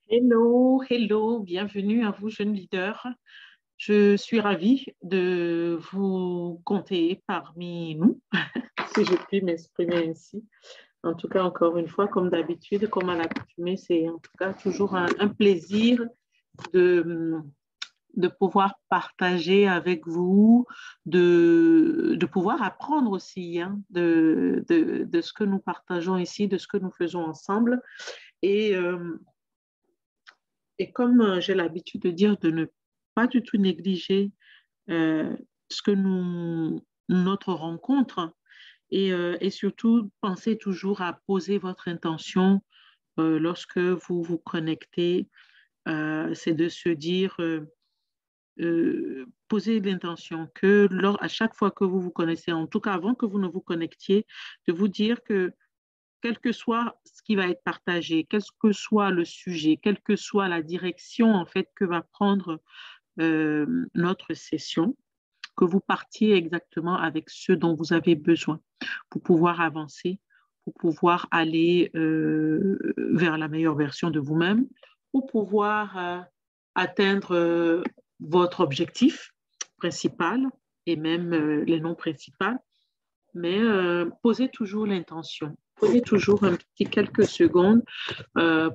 Hello, hello, bienvenue à vous, jeunes leaders. Je suis ravie de vous compter parmi nous, si je puis m'exprimer ainsi. En tout cas, encore une fois, comme d'habitude, comme à l'accoutumée, c'est en tout cas toujours un plaisir de, de pouvoir partager avec vous, de pouvoir apprendre aussi de ce que nous partageons ici, de ce que nous faisons ensemble. Et Et comme j'ai l'habitude de dire, de ne pas du tout négliger euh, ce que notre rencontre et surtout pensez toujours à poser votre intention lorsque vous vous connectez. C'est de se dire, posez l'intention que à chaque fois que vous vous connectez, en tout cas avant que vous ne vous connectiez, de vous dire que quel que soit ce qui va être partagé, quel que soit le sujet, quelle que soit la direction en fait que va prendre notre session, que vous partiez exactement avec ce dont vous avez besoin pour pouvoir avancer, pour pouvoir aller vers la meilleure version de vous-même, pour pouvoir atteindre votre objectif principal et même les non principaux, mais posez toujours l'intention. Posez toujours un petit quelques secondes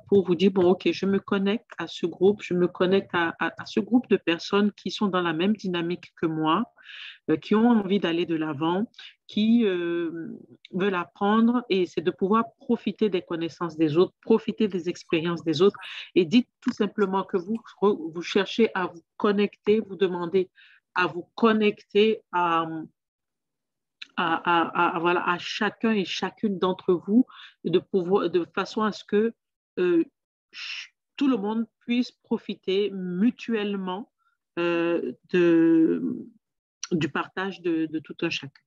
pour vous dire, bon, OK, je me connecte à ce groupe, je me connecte à ce groupe de personnes qui sont dans la même dynamique que moi, qui ont envie d'aller de l'avant, qui veulent apprendre, et c'est de pouvoir profiter des connaissances des autres, profiter des expériences des autres, et dites tout simplement que vous cherchez à vous connecter, vous demandez à vous connecter voilà, à chacun et chacune d'entre vous de façon à ce que euh, tout le monde puisse profiter mutuellement du partage de tout un chacun.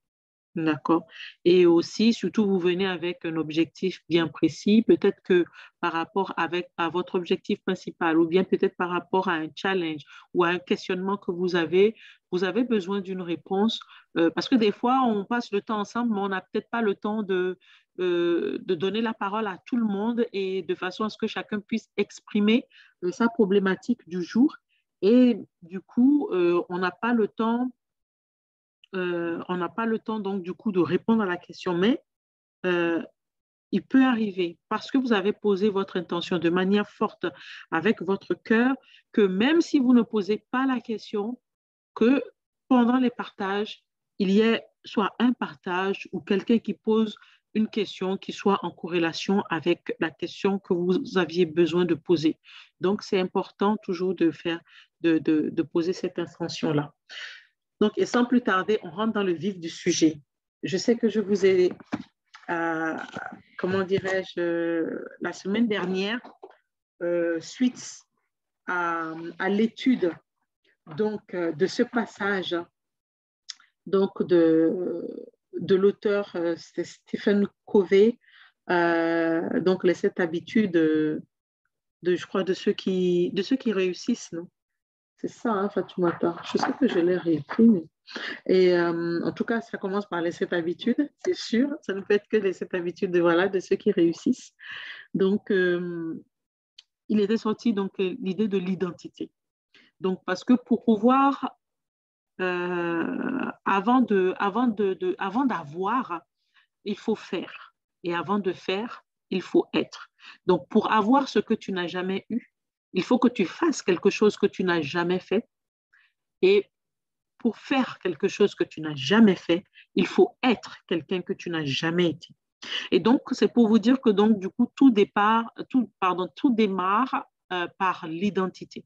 D'accord. Et aussi, surtout, vous venez avec un objectif bien précis, peut-être que par rapport à votre objectif principal, ou bien peut-être par rapport à un challenge ou à un questionnement que vous avez besoin d'une réponse, parce que des fois, on passe le temps ensemble, mais on n'a peut-être pas le temps de donner la parole à tout le monde et de façon à ce que chacun puisse exprimer sa problématique du jour. Et du coup, on n'a pas le temps donc du coup de répondre à la question, mais euh, il peut arriver parce que vous avez posé votre intention de manière forte avec votre cœur que même si vous ne posez pas la question, que pendant les partages, il y ait soit un partage ou quelqu'un qui pose une question qui soit en corrélation avec la question que vous aviez besoin de poser. Donc, c'est important toujours de poser cette intention-là. Donc, et sans plus tarder, on rentre dans le vif du sujet. Je sais que je vous ai, euh, comment dirais-je, la semaine dernière, suite à l'étude de ce passage de l'auteur Stephen Covey, donc les 7 habitudes je crois, de ceux qui réussissent, non? C'est ça, hein, Fatoumata. Je sais que je l'ai réécrit, mais et en tout cas, ça commence par les 7 habitudes, c'est sûr. Ça ne peut être que les 7 habitudes voilà, de ceux qui réussissent. Donc, il était sorti donc l'idée de l'identité. Donc, parce que pour pouvoir, avant d'avoir, il faut faire. Et avant de faire, il faut être. Donc, pour avoir ce que tu n'as jamais eu, il faut que tu fasses quelque chose que tu n'as jamais fait. Et pour faire quelque chose que tu n'as jamais fait, il faut être quelqu'un que tu n'as jamais été. Et donc, c'est pour vous dire que donc, du coup, tout démarre par l'identité.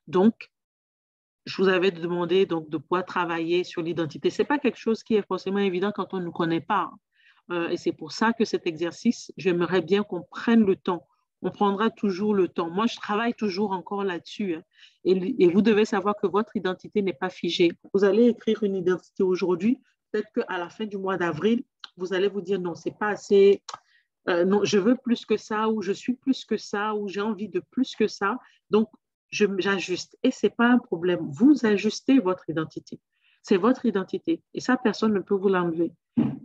Donc, je vous avais demandé donc, de pouvoir travailler sur l'identité. Ce n'est pas quelque chose qui est forcément évident quand on ne connaît pas. Et c'est pour ça que cet exercice, j'aimerais bien qu'on prenne le temps. On prendra toujours le temps. Moi, je travaille toujours encore là-dessus, hein. Et vous devez savoir que votre identité n'est pas figée. Vous allez écrire une identité aujourd'hui. Peut-être qu'à la fin du mois d'avril, vous allez vous dire non, c'est pas assez. Non, je veux plus que ça, ou je suis plus que ça, ou j'ai envie de plus que ça. Donc, j'ajuste. Et ce n'est pas un problème. Vous ajustez votre identité. C'est votre identité. Et ça, personne ne peut vous l'enlever.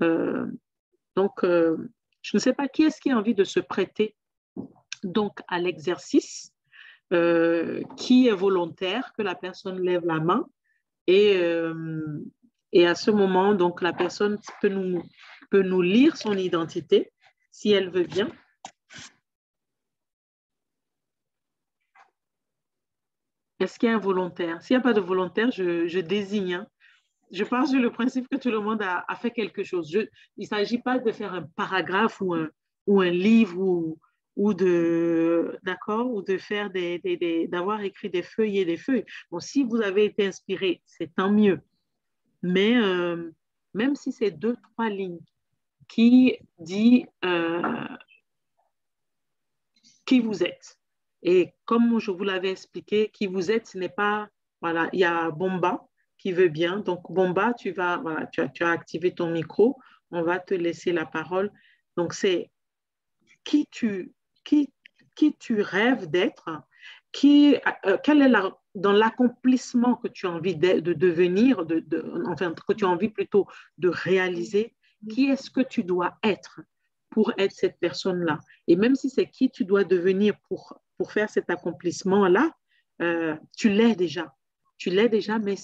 Euh, donc, je ne sais pas qui est-ce qui a envie de se prêter donc à l'exercice qui est volontaire, que la personne lève la main et à ce moment, donc la personne peut nous lire son identité si elle veut bien. Est-ce qu'il y a un volontaire? S'il n'y a pas de volontaire, je désigne. Hein. Je pars sur le principe que tout le monde a fait quelque chose. Il ne s'agit pas de faire un paragraphe ou un livre ou d'accord, ou de faire d'avoir écrit des feuilles et des feuilles. Bon, si vous avez été inspiré, c'est tant mieux. Mais même si c'est 2, 3 lignes qui dit qui vous êtes. Et comme je vous l'avais expliqué, qui vous êtes, ce n'est pas, voilà, il y a Bomba qui veut bien. Donc, Bomba, voilà, tu as activé ton micro, on va te laisser la parole. Donc, c'est qui tu, qui, qui tu rêves d'être, quel est dans l'accomplissement que tu as envie de devenir, enfin, que tu as envie plutôt de réaliser, qui est-ce que tu dois être pour être cette personne-là. Et même si c'est qui tu dois devenir pour faire cet accomplissement-là, tu l'es déjà. Tu l'es déjà, mais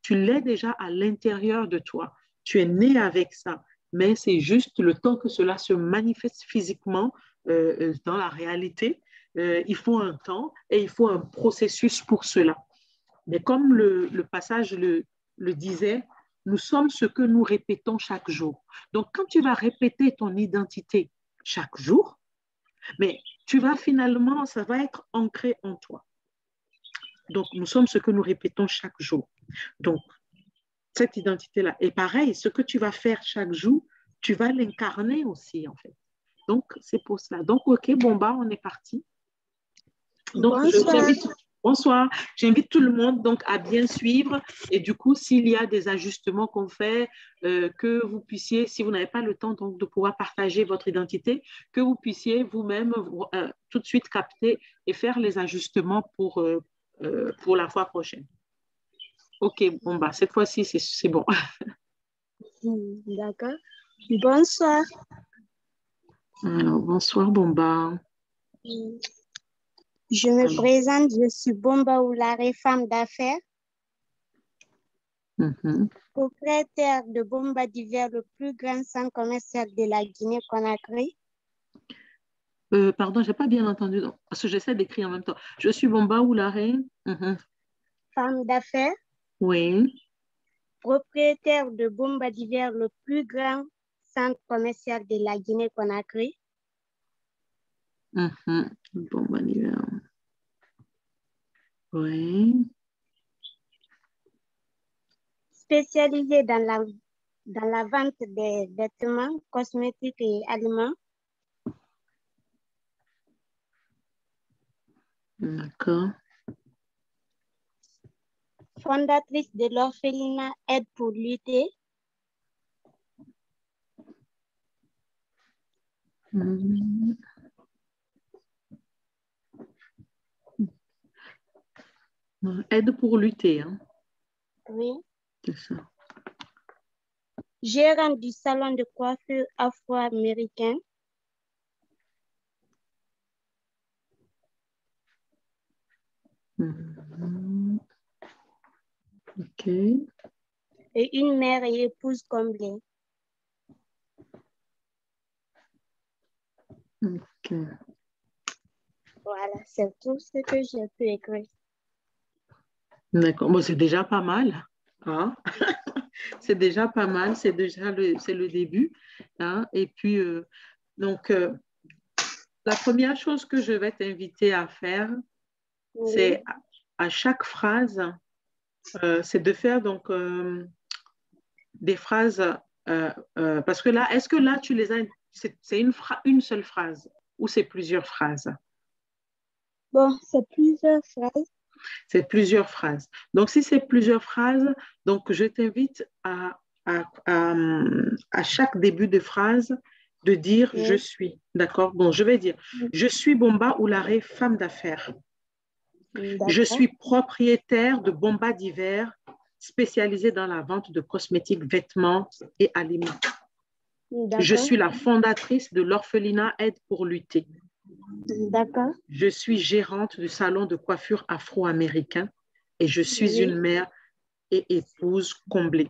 tu l'es déjà à l'intérieur de toi. Tu es né avec ça, mais c'est juste le temps que cela se manifeste physiquement dans la réalité. Il faut un temps et il faut un processus pour cela. Mais comme le passage le disait, nous sommes ce que nous répétons chaque jour. Donc, quand tu vas répéter ton identité chaque jour, mais tu vas finalement, ça va être ancré en toi. Donc, nous sommes ce que nous répétons chaque jour. Donc, cette identité-là. Et pareil, ce que tu vas faire chaque jour, tu vas l'incarner aussi, en fait. Donc, c'est pour cela. Donc, OK, bon, bah, on est parti. Donc, bonsoir. J'invite tout le monde donc à bien suivre et du coup, s'il y a des ajustements qu'on fait, que vous puissiez, si vous n'avez pas le temps donc, de pouvoir partager votre identité, que vous puissiez vous-même tout de suite capter et faire les ajustements pour la fois prochaine. OK, bon, bah, cette fois-ci, c'est bon. D'accord. Bonsoir. Alors, bonsoir, Bomba. Je me présente, je suis Bomba Oulare, femme d'affaires. Propriétaire de Bomba d'hiver, le plus grand centre commercial de la Guinée-Conakry. Pardon, je n'ai pas bien entendu, donc, parce que j'essaie d'écrire en même temps. Je suis Bomba Oulare. Femme d'affaires. Oui. Propriétaire de Bomba d'hiver, le plus grand centre commercial de la Guinée-Conakry. Bomba d'hiver. Oui. Spécialisée dans la vente des vêtements, cosmétiques et aliments. D'accord. Fondatrice de l'orphelinat Aide pour lutter. Aide pour lutter. Hein? Oui. C'est ça. Gérante du salon de coiffure afro-américain. OK. Et une mère et épouse comblée. OK. Voilà, c'est tout ce que j'ai pu écrire. D'accord. Bon, c'est déjà pas mal. Hein? C'est déjà pas mal. C'est déjà le début. Hein? Et puis, donc, la première chose que je vais t'inviter à faire, c'est à chaque phrase, c'est de faire donc des phrases, parce que là, est-ce que là, tu les as, c'est une seule phrase ou c'est plusieurs phrases? Bon, c'est plusieurs phrases. C'est plusieurs phrases. Donc, si c'est plusieurs phrases, donc je t'invite à chaque début de phrase de dire je suis. D'accord? Bon, je vais dire je suis Bomba Oulare, femme d'affaires. Je suis propriétaire de Bomba d'hiver, spécialisée dans la vente de cosmétiques, vêtements et aliments. Je suis la fondatrice de l'orphelinat Aide pour lutter. D'accord. Je suis gérante du salon de coiffure afro-américain et je suis une mère et épouse comblée.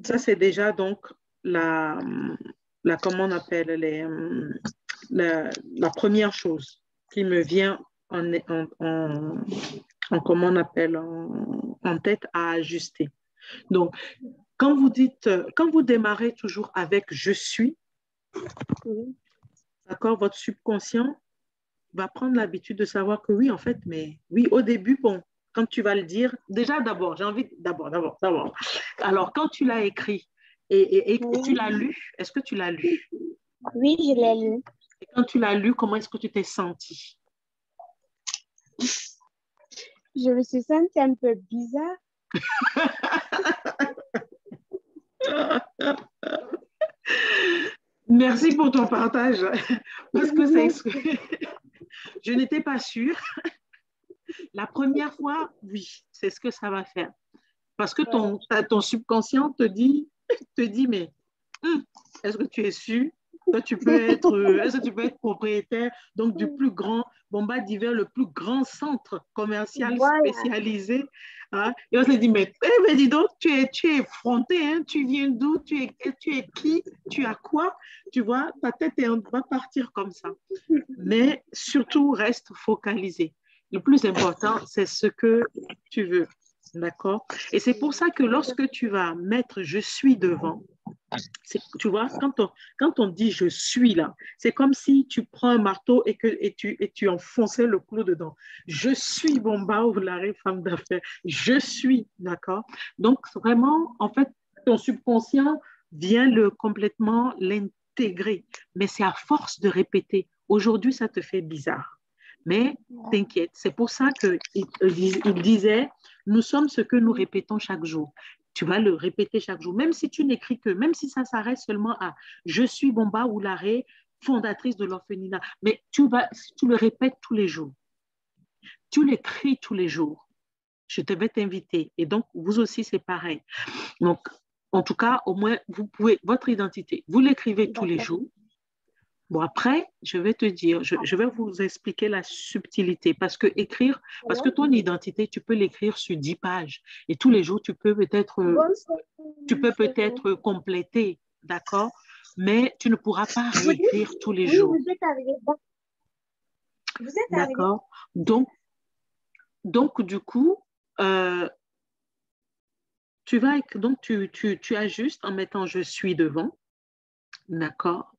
Ça, c'est déjà donc comment on appelle, la première chose qui me vient comment on appelle, en tête à ajuster. Donc, quand vous démarrez toujours avec je suis, d'accord, votre subconscient va prendre l'habitude de savoir que oui, en fait, mais oui, au début, bon, quand tu vas le dire, déjà d'abord, j'ai envie, d'abord. Alors, quand tu l'as écrit et tu l'as lu, est-ce que tu l'as lu? Oui, je l'ai lu. Et quand tu l'as lu, comment est-ce que tu t'es senti? Je me suis sentie un peu bizarre. Merci pour ton partage, parce que je n'étais pas sûre. La première fois, oui, c'est ce que ça va faire. Parce que ton subconscient te dit mais est-ce que tu es sûr? Toi, est-ce que tu peux être propriétaire donc du plus grand, Bomba d'hiver, le plus grand centre commercial Voilà. spécialisé, hein? Et on se dit, mais dis donc, tu es effronté, hein? Tu viens d'où? Tu es qui? Tu as quoi? Tu vois, ta tête va partir comme ça. Mais surtout, reste focalisé. Le plus important, c'est ce que tu veux. D'accord? Et c'est pour ça que lorsque tu vas mettre je suis devant, tu vois, quand on dit je suis là, c'est comme si tu prends un marteau et tu enfonçais le clou dedans. Je suis Bomba Oulare, femme d'affaires. Je suis, d'accord? Donc, vraiment, en fait, ton subconscient vient complètement l'intégrer. Mais c'est à force de répéter. Aujourd'hui, ça te fait bizarre. Mais t'inquiète, c'est pour ça qu'il disait, nous sommes ce que nous répétons chaque jour. Tu vas le répéter chaque jour, même si tu n'écris que, même si ça s'arrête seulement à je suis Bomba Oulare, fondatrice de l'orphelinat, mais tu le répètes tous les jours, tu l'écris tous les jours. Je te vais t'inviter. Et donc, vous aussi, c'est pareil. Donc, en tout cas, au moins, vous pouvez, votre identité, vous l'écrivez tous les jours. Bon, après, je vais te dire, je vais vous expliquer la subtilité parce que ton identité, tu peux l'écrire sur 10 pages et tous les jours, tu peux peut-être compléter, d'accord? Mais tu ne pourras pas réécrire tous les jours. Vous êtes arrivé. Vous êtes arrivé. D'accord? Donc, du coup, tu ajustes en mettant je suis devant, d'accord?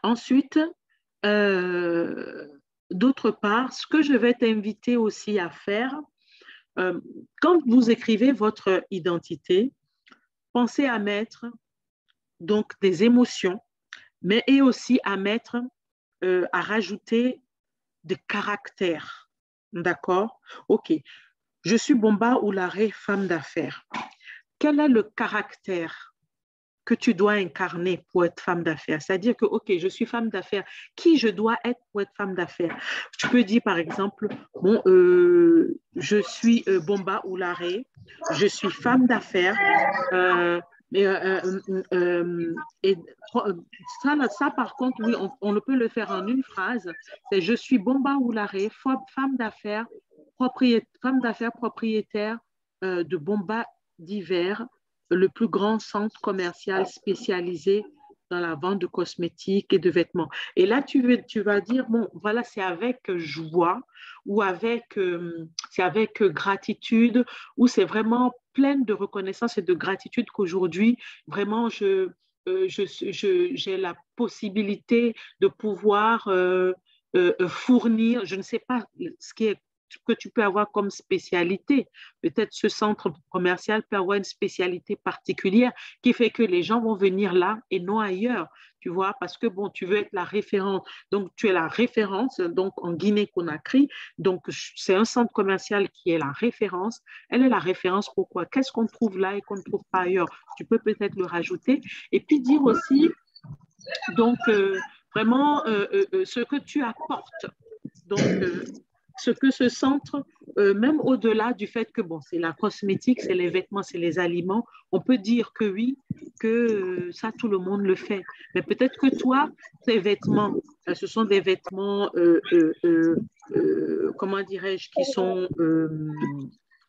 Ensuite, d'autre part, ce que je vais t'inviter aussi à faire, quand vous écrivez votre identité, pensez à mettre donc des émotions, mais et aussi à rajouter des caractères. D'accord? OK. Je suis Bomba Oulare, femme d'affaires. Quel est le caractère que tu dois incarner pour être femme d'affaires? C'est-à-dire que, OK, je suis femme d'affaires. Qui je dois être pour être femme d'affaires? Tu peux dire, par exemple, bon, je suis Bomba Oulare, je suis femme d'affaires, et ça, par contre, oui, on peut le faire en une phrase. C'est je suis Bomba Oulare, femme d'affaires, propriétaire de Bomba d'hiver, le plus grand centre commercial spécialisé dans la vente de cosmétiques et de vêtements. Et là, tu vas dire, bon, voilà, c'est avec joie ou c'est avec gratitude ou c'est vraiment plein de reconnaissance et de gratitude qu'aujourd'hui, vraiment, j'ai la possibilité de pouvoir fournir, je ne sais pas ce que tu peux avoir comme spécialité. Peut-être ce centre commercial peut avoir une spécialité particulière qui fait que les gens vont venir là et non ailleurs, tu vois, parce que bon, tu veux être la référence. Donc, tu es la référence donc en Guinée-Conakry. Donc, c'est un centre commercial qui est la référence. Elle est la référence pourquoi? Qu'est-ce qu'on trouve là et qu'on ne trouve pas ailleurs? Tu peux peut-être le rajouter. Et puis dire aussi, donc, vraiment, ce que tu apportes. Donc, ce que ce centre, même au-delà du fait que, bon, c'est la cosmétique, c'est les vêtements, c'est les aliments, on peut dire que oui, que ça, tout le monde le fait. Mais peut-être que toi, tes vêtements, ce sont des vêtements, comment dirais-je, qui sont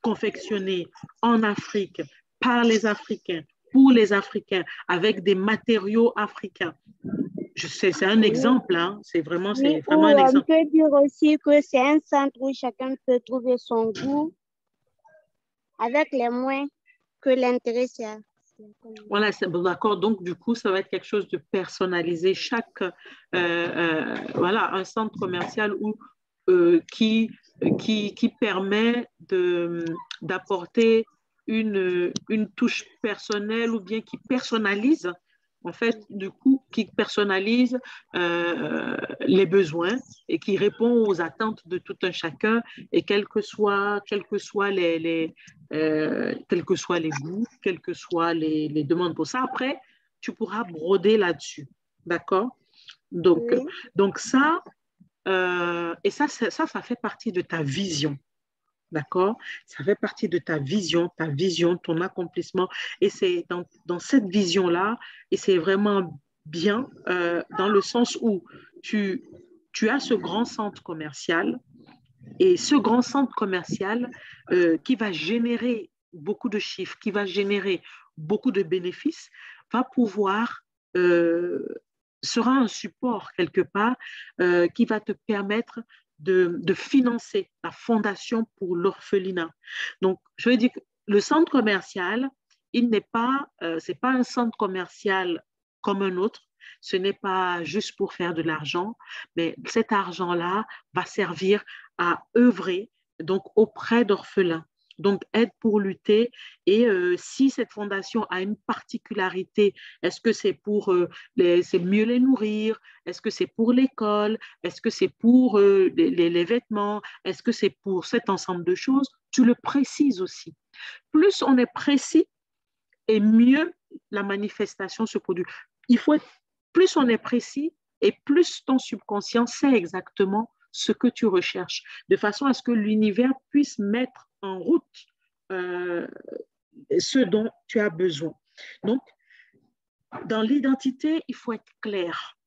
confectionnés en Afrique par les Africains, pour les Africains, avec des matériaux africains. Je sais, c'est un Oui, exemple, hein. C'est vraiment oui, ou un on exemple. peut dire aussi que c'est un centre où chacun peut trouver son goût avec les moyens que l'intéressé a. Voilà, bon, d'accord. Donc, du coup, ça va être quelque chose de personnalisé. Voilà, un centre commercial qui permet d'apporter une touche personnelle ou bien qui personnalise, en fait, du coup, qui personnalise les besoins et qui répond aux attentes de tout un chacun et quels que soient quels que soient les goûts, quelles que soient les demandes pour ça. Après, tu pourras broder là-dessus. D'accord? Donc, Oui, donc ça, et ça fait partie de ta vision. D'accord? Ça fait partie de ta vision, ton accomplissement. Et c'est dans cette vision-là, et c'est vraiment bien dans le sens où tu, tu as ce grand centre commercial et ce grand centre commercial qui va générer beaucoup de chiffres, qui va générer beaucoup de bénéfices, va pouvoir, sera un support quelque part qui va te permettre de financer la fondation pour l'orphelinat. Donc, je veux dire que le centre commercial, c'est pas un centre commercial comme un autre. Ce n'est pas juste pour faire de l'argent, mais cet argent-là va servir à œuvrer donc auprès d'orphelins. Donc, aide pour lutter. Et si cette fondation a une particularité, est-ce que c'est pour c'est mieux les nourrir? Est-ce que c'est pour l'école? Est-ce que c'est pour les vêtements? Est-ce que c'est pour cet ensemble de choses? Tu le précises aussi. Plus on est précis et mieux la manifestation se produit. Il faut être, plus on est précis et plus ton subconscient sait exactement ce que tu recherches, de façon à ce que l'univers puisse mettre en route euh, ce dont tu as besoin. Donc, dans l'identité, il faut être clair,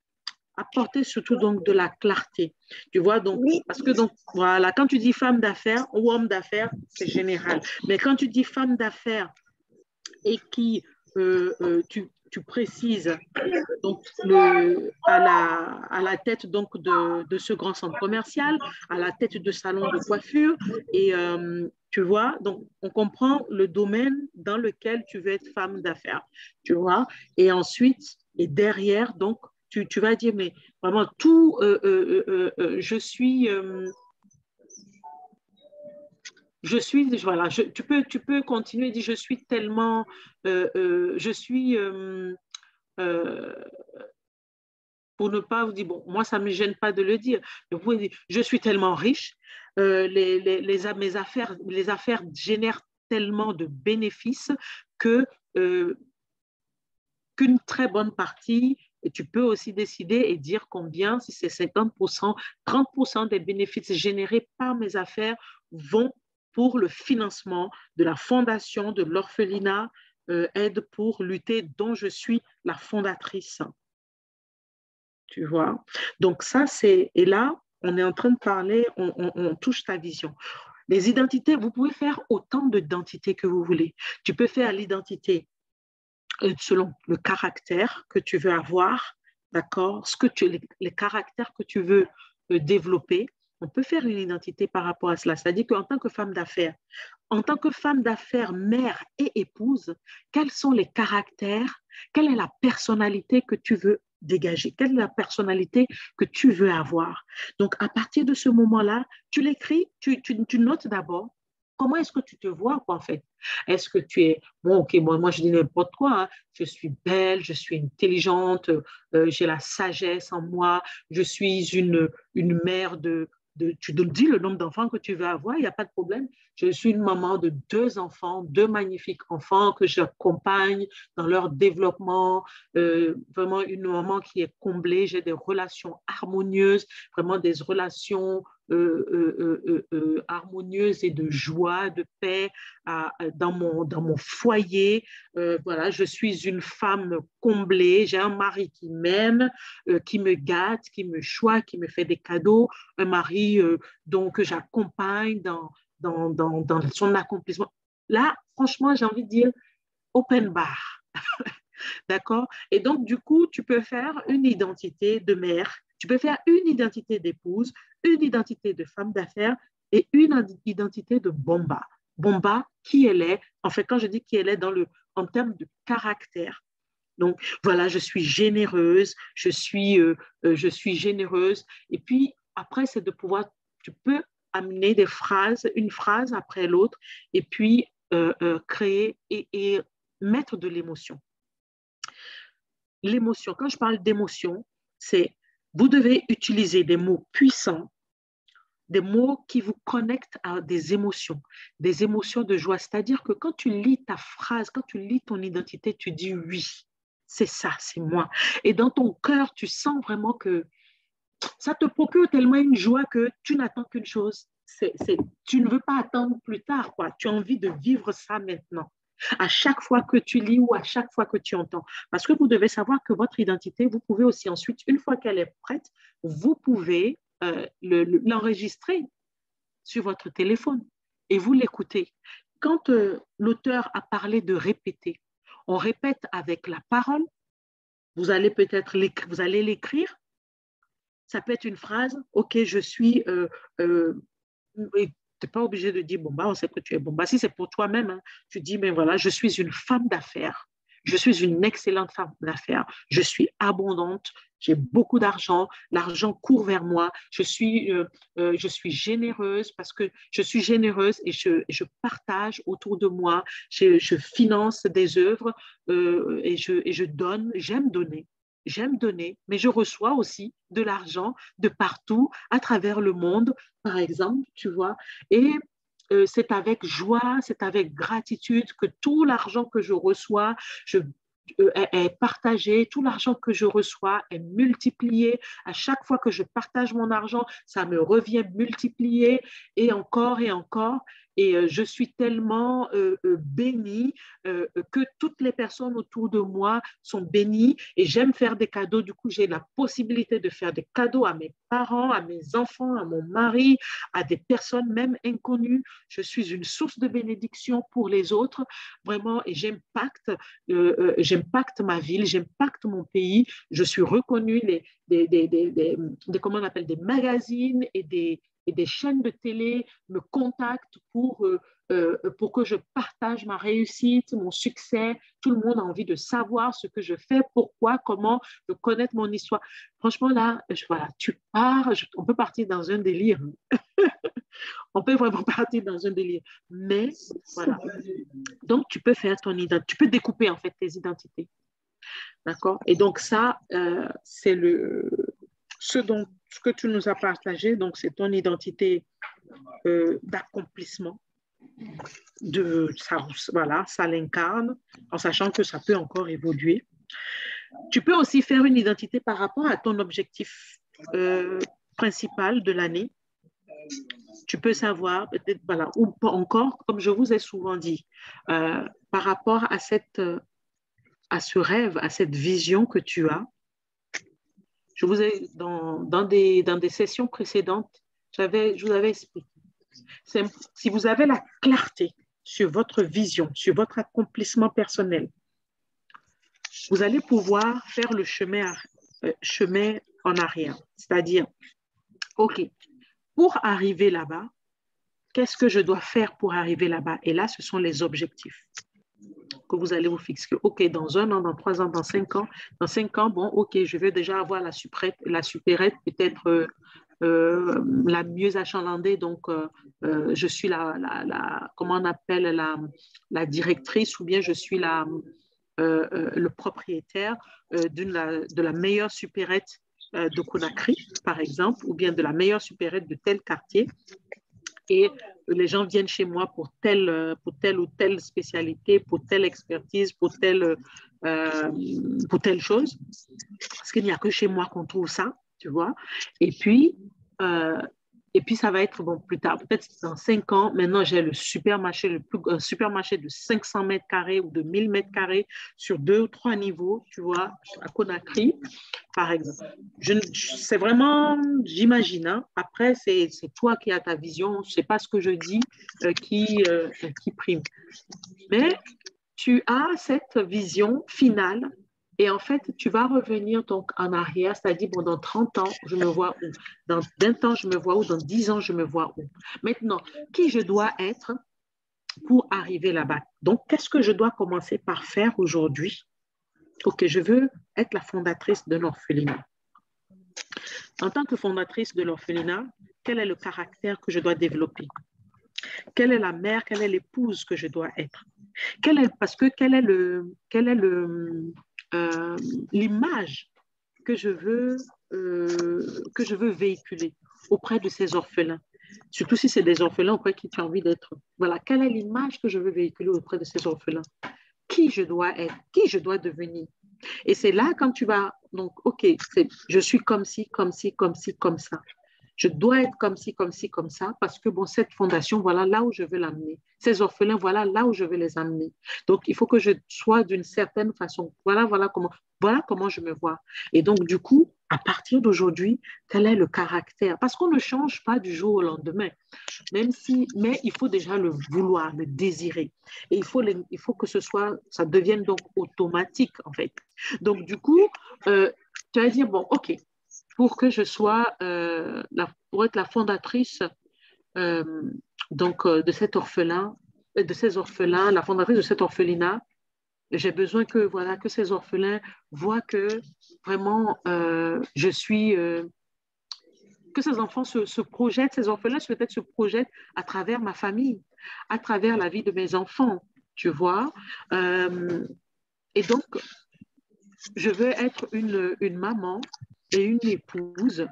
apporter surtout donc de la clarté. Tu vois, donc, oui, parce que donc, voilà, quand tu dis femme d'affaires ou homme d'affaires, c'est général. Mais quand tu dis femme d'affaires et tu précises donc à la tête donc de ce grand centre commercial, à la tête de salon de coiffure. Et tu vois, donc on comprend le domaine dans lequel tu veux être femme d'affaires, tu vois. Et ensuite, et derrière, donc, tu vas dire, mais vraiment, tout, voilà, tu peux continuer, dire, je suis tellement, je suis, euh, pour ne pas vous dire, bon, moi, ça ne me gêne pas de le dire, mais vous pouvez dire, je suis tellement riche, mes affaires génèrent tellement de bénéfices que, euh, qu'une très bonne partie, et tu peux aussi décider et dire combien, si c'est 50%, 30% des bénéfices générés par mes affaires vont pour le financement de la fondation de l'orphelinat Aide pour lutter, dont je suis la fondatrice. Tu vois? Donc ça, c'est... Et là, on est en train de parler, on touche ta vision. Les identités, vous pouvez faire autant d'identités que vous voulez. Tu peux faire l'identité selon le caractère que tu veux avoir, d'accord? Les caractères que tu veux développer. On peut faire une identité par rapport à cela. C'est-à-dire qu'en en tant que femme d'affaires, mère et épouse, quels sont les caractères, quelle est la personnalité que tu veux dégager, quelle est la personnalité que tu veux avoir. Donc, à partir de ce moment-là, tu l'écris, tu notes d'abord comment est-ce que tu te vois, quoi, en fait. Est-ce que tu es, bon, ok, bon, moi je dis n'importe quoi, hein. Je suis belle, je suis intelligente, j'ai la sagesse en moi, je suis une mère tu dis le nombre d'enfants que tu veux avoir, il n'y a pas de problème. Je suis une maman de 2 enfants, 2 magnifiques enfants que j'accompagne dans leur développement. Vraiment une maman qui est comblée. J'ai des relations harmonieuses, vraiment des relations harmonieuses et de joie, de paix dans mon foyer. Voilà, je suis une femme comblée. J'ai un mari qui m'aime, qui me gâte, qui me choisit, qui me fait des cadeaux. Un mari donc, que j'accompagne dans son accomplissement. Là, franchement, j'ai envie de dire open bar. D'accord? Et donc, du coup, tu peux faire une identité de mère, tu peux faire une identité d'épouse, une identité de femme d'affaires et une identité de bomba. Bomba, qui elle est, en fait, quand je dis qui elle est en termes de caractère. Donc, voilà, je suis généreuse. Et puis, après, c'est de pouvoir, tu peux amener des phrases, une phrase après l'autre, et puis créer et mettre de l'émotion. L'émotion, quand je parle d'émotion, c'est vous devez utiliser des mots puissants, des mots qui vous connectent à des émotions de joie. C'est-à-dire que quand tu lis ta phrase, quand tu lis ton identité, tu dis oui, c'est ça, c'est moi. Et dans ton cœur, tu sens vraiment que ça te procure tellement une joie que tu n'attends qu'une chose. Tu ne veux pas attendre plus tard, quoi. Tu as envie de vivre ça maintenant. À chaque fois que tu lis ou à chaque fois que tu entends. Parce que vous devez savoir que votre identité, vous pouvez aussi ensuite, une fois qu'elle est prête, vous pouvez l'enregistrer sur votre téléphone et vous l'écoutez. Quand l'auteur a parlé de répéter, on répète avec la parole, vous allez peut-être l'écrire. Ça peut être une phrase, ok, je suis, tu n'es pas obligé de dire, bon, bah, on sait que tu es bon. Bah, si c'est pour toi-même, hein, tu dis, mais voilà, je suis une femme d'affaires. Je suis une excellente femme d'affaires. Je suis abondante. J'ai beaucoup d'argent. L'argent court vers moi. Je suis généreuse parce que je suis généreuse et je partage autour de moi. Je finance des œuvres et je donne. J'aime donner. J'aime donner, mais je reçois aussi de l'argent de partout, à travers le monde, par exemple, tu vois. Et c'est avec joie, c'est avec gratitude que tout l'argent que je reçois est partagé, tout l'argent que je reçois est multiplié. À chaque fois que je partage mon argent, ça me revient multiplié et encore et encore. Et je suis tellement bénie que toutes les personnes autour de moi sont bénies et j'aime faire des cadeaux. Du coup, j'ai la possibilité de faire des cadeaux à mes parents, à mes enfants, à mon mari, à des personnes même inconnues. Je suis une source de bénédiction pour les autres, vraiment, et j'impacte ma ville, j'impacte mon pays. Je suis reconnue, comment on appelle, des magazines et des chaînes de télé me contactent pour que je partage ma réussite, mon succès. Tout le monde a envie de savoir ce que je fais, pourquoi, comment, de connaître mon histoire. Franchement, là, voilà, on peut partir dans un délire. On peut vraiment partir dans un délire. Mais voilà. Donc, tu peux faire ton identité. Tu peux découper, en fait, tes identités. D'accord? Et donc, ça, c'est ce que tu nous as partagé. Donc, c'est ton identité d'accomplissement. Voilà, ça l'incarne, en sachant que ça peut encore évoluer. Tu peux aussi faire une identité par rapport à ton objectif principal de l'année. Tu peux savoir, peut-être, voilà, ou pas encore, comme je vous ai souvent dit, par rapport à ce rêve, à cette vision que tu as. Je vous ai, dans des sessions précédentes, je vous avais expliqué. Si vous avez la clarté sur votre vision, sur votre accomplissement personnel, vous allez pouvoir faire le chemin en arrière. C'est-à-dire, OK, pour arriver là-bas, qu'est-ce que je dois faire pour arriver là-bas? Et là, ce sont les objectifs que vous allez vous fixer. OK, dans 1 an, dans 3 ans, dans 5 ans. Dans 5 ans, bon, OK, je vais déjà avoir la supérette, peut-être la mieux achalandée. Donc, je suis comment on appelle, la directrice ou bien je suis le propriétaire de la meilleure supérette de Conakry, par exemple, ou bien de la meilleure supérette de tel quartier. Et les gens viennent chez moi pour pour telle ou telle spécialité, pour telle expertise, pour telle chose. Parce qu'il n'y a que chez moi qu'on trouve ça, tu vois. Et puis, euh, et puis ça va être bon plus tard, peut-être dans 5 ans. Maintenant, j'ai le supermarché, un supermarché de 500 mètres carrés ou de 1000 mètres carrés sur 2 ou 3 niveaux, tu vois, à Conakry, par exemple. C'est vraiment, j'imagine. Hein. Après, c'est toi qui as ta vision. Je ne sais pas ce que je dis qui prime. Mais tu as cette vision finale et en fait, tu vas revenir donc en arrière, c'est-à-dire, bon, dans 30 ans, je me vois où? Dans 20 ans, je me vois où? Dans 10 ans, je me vois où? Maintenant, qui je dois être pour arriver là-bas? Donc, qu'est-ce que je dois commencer par faire aujourd'hui? Ok, je veux être la fondatrice de l'orphelinat. En tant que fondatrice de l'orphelinat, quel est le caractère que je dois développer? Quelle est la mère, quelle est l'épouse que je dois être? Parce que quel est l'image que que je veux véhiculer auprès de ces orphelins, surtout si c'est des orphelins auprès qui tu as envie d'être. Voilà, quelle est l'image que je veux véhiculer auprès de ces orphelins? Qui je dois être? Qui je dois devenir? Et c'est là quand tu vas, donc, ok, je suis comme ci, comme ci, comme ci, comme ça. Je dois être comme ci, comme ci, comme ça, parce que bon, cette fondation, voilà là où je veux l'amener. Ces orphelins, voilà là où je veux les amener. Donc, il faut que je sois d'une certaine façon. Voilà comment je me vois. Et donc, du coup, à partir d'aujourd'hui, quel est le caractère? Parce qu'on ne change pas du jour au lendemain, mais il faut déjà le vouloir, le désirer. Et il faut que ça devienne donc automatique, en fait. Donc, du coup, tu vas dire, bon, OK, pour que je sois, pour être la fondatrice euh, de cet orphelin, de ces orphelins, la fondatrice de cet orphelinat, j'ai besoin voilà, que ces orphelins voient que vraiment je suis, que ces enfants se projettent, ces orphelins peut-être se projettent à travers ma famille, à travers la vie de mes enfants, tu vois. Euh, et donc, je veux être une maman et une épouse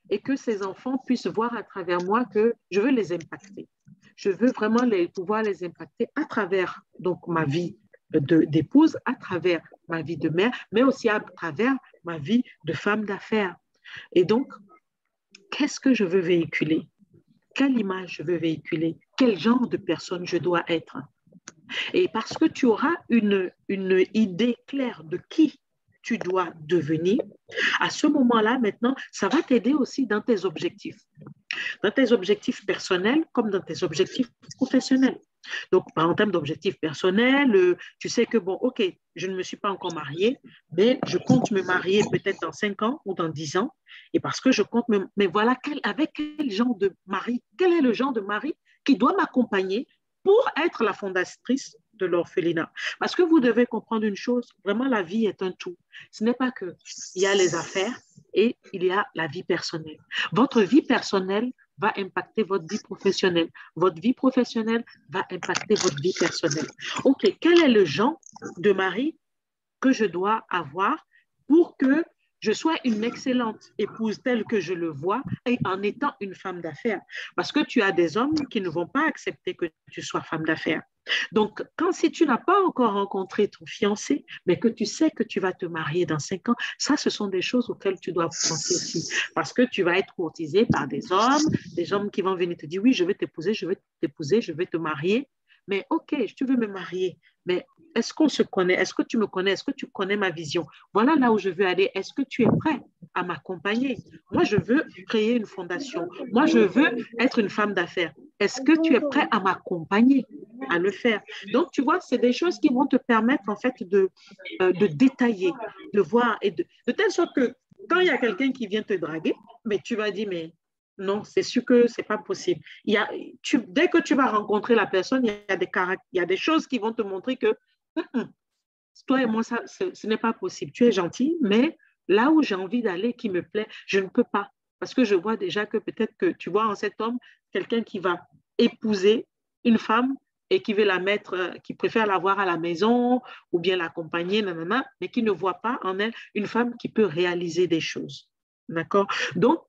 et que ces enfants puissent voir à travers moi que je veux les impacter. Je veux vraiment pouvoir les impacter à travers donc ma vie d'épouse, à travers ma vie de mère, mais aussi à travers ma vie de femme d'affaires. Et donc, qu'est-ce que je veux véhiculer? Quelle image je veux véhiculer? Quel genre de personne je dois être? Et parce que tu auras une idée claire de qui tu dois devenir, à ce moment-là, maintenant, ça va t'aider aussi dans tes objectifs personnels comme dans tes objectifs professionnels. Donc, en termes d'objectifs personnels, tu sais que, bon, OK, je ne me suis pas encore mariée, mais je compte me marier peut-être dans 5 ans ou dans 10 ans. Et parce que je compte Mais voilà, avec quel genre de mari, quel est le genre de mari qui doit m'accompagner pour être la fondatrice de l'orphelinat. Parce que vous devez comprendre une chose, vraiment la vie est un tout. Ce n'est pas que il y a les affaires et il y a la vie personnelle. Votre vie personnelle va impacter votre vie professionnelle. Votre vie professionnelle va impacter votre vie personnelle. OK, quel est le genre de mari que je dois avoir pour que je sois une excellente épouse telle que je le vois et en étant une femme d'affaires? Parce que tu as des hommes qui ne vont pas accepter que tu sois femme d'affaires. Donc, si tu n'as pas encore rencontré ton fiancé, mais que tu sais que tu vas te marier dans 5 ans, ça, ce sont des choses auxquelles tu dois penser aussi. Parce que tu vas être courtisé par des hommes qui vont venir te dire, oui, je vais t'épouser, je vais t'épouser, je vais te marier. Mais OK, tu veux me marier, mais est-ce qu'on se connaît? Est-ce que tu me connais? Est-ce que tu connais ma vision? Voilà là où je veux aller. Est-ce que tu es prêt à m'accompagner? Moi, je veux créer une fondation. Moi, je veux être une femme d'affaires. Est-ce que tu es prêt à m'accompagner à le faire? Donc, tu vois, c'est des choses qui vont te permettre en fait de détailler, de voir, de telle sorte que quand il y a quelqu'un qui vient te draguer, mais tu vas dire, mais non, c'est sûr que c'est pas possible. Dès que tu vas rencontrer la personne, il y a des choses qui vont te montrer que toi et moi, ce n'est pas possible. Tu es gentil, mais là où j'ai envie d'aller, qui me plaît, je ne peux pas. Parce que je vois déjà que peut-être que tu vois en cet homme quelqu'un qui va épouser une femme et qui veut la mettre, qui préfère l'avoir à la maison ou bien l'accompagner, nanana, mais qui ne voit pas en elle une femme qui peut réaliser des choses. D'accord? Donc,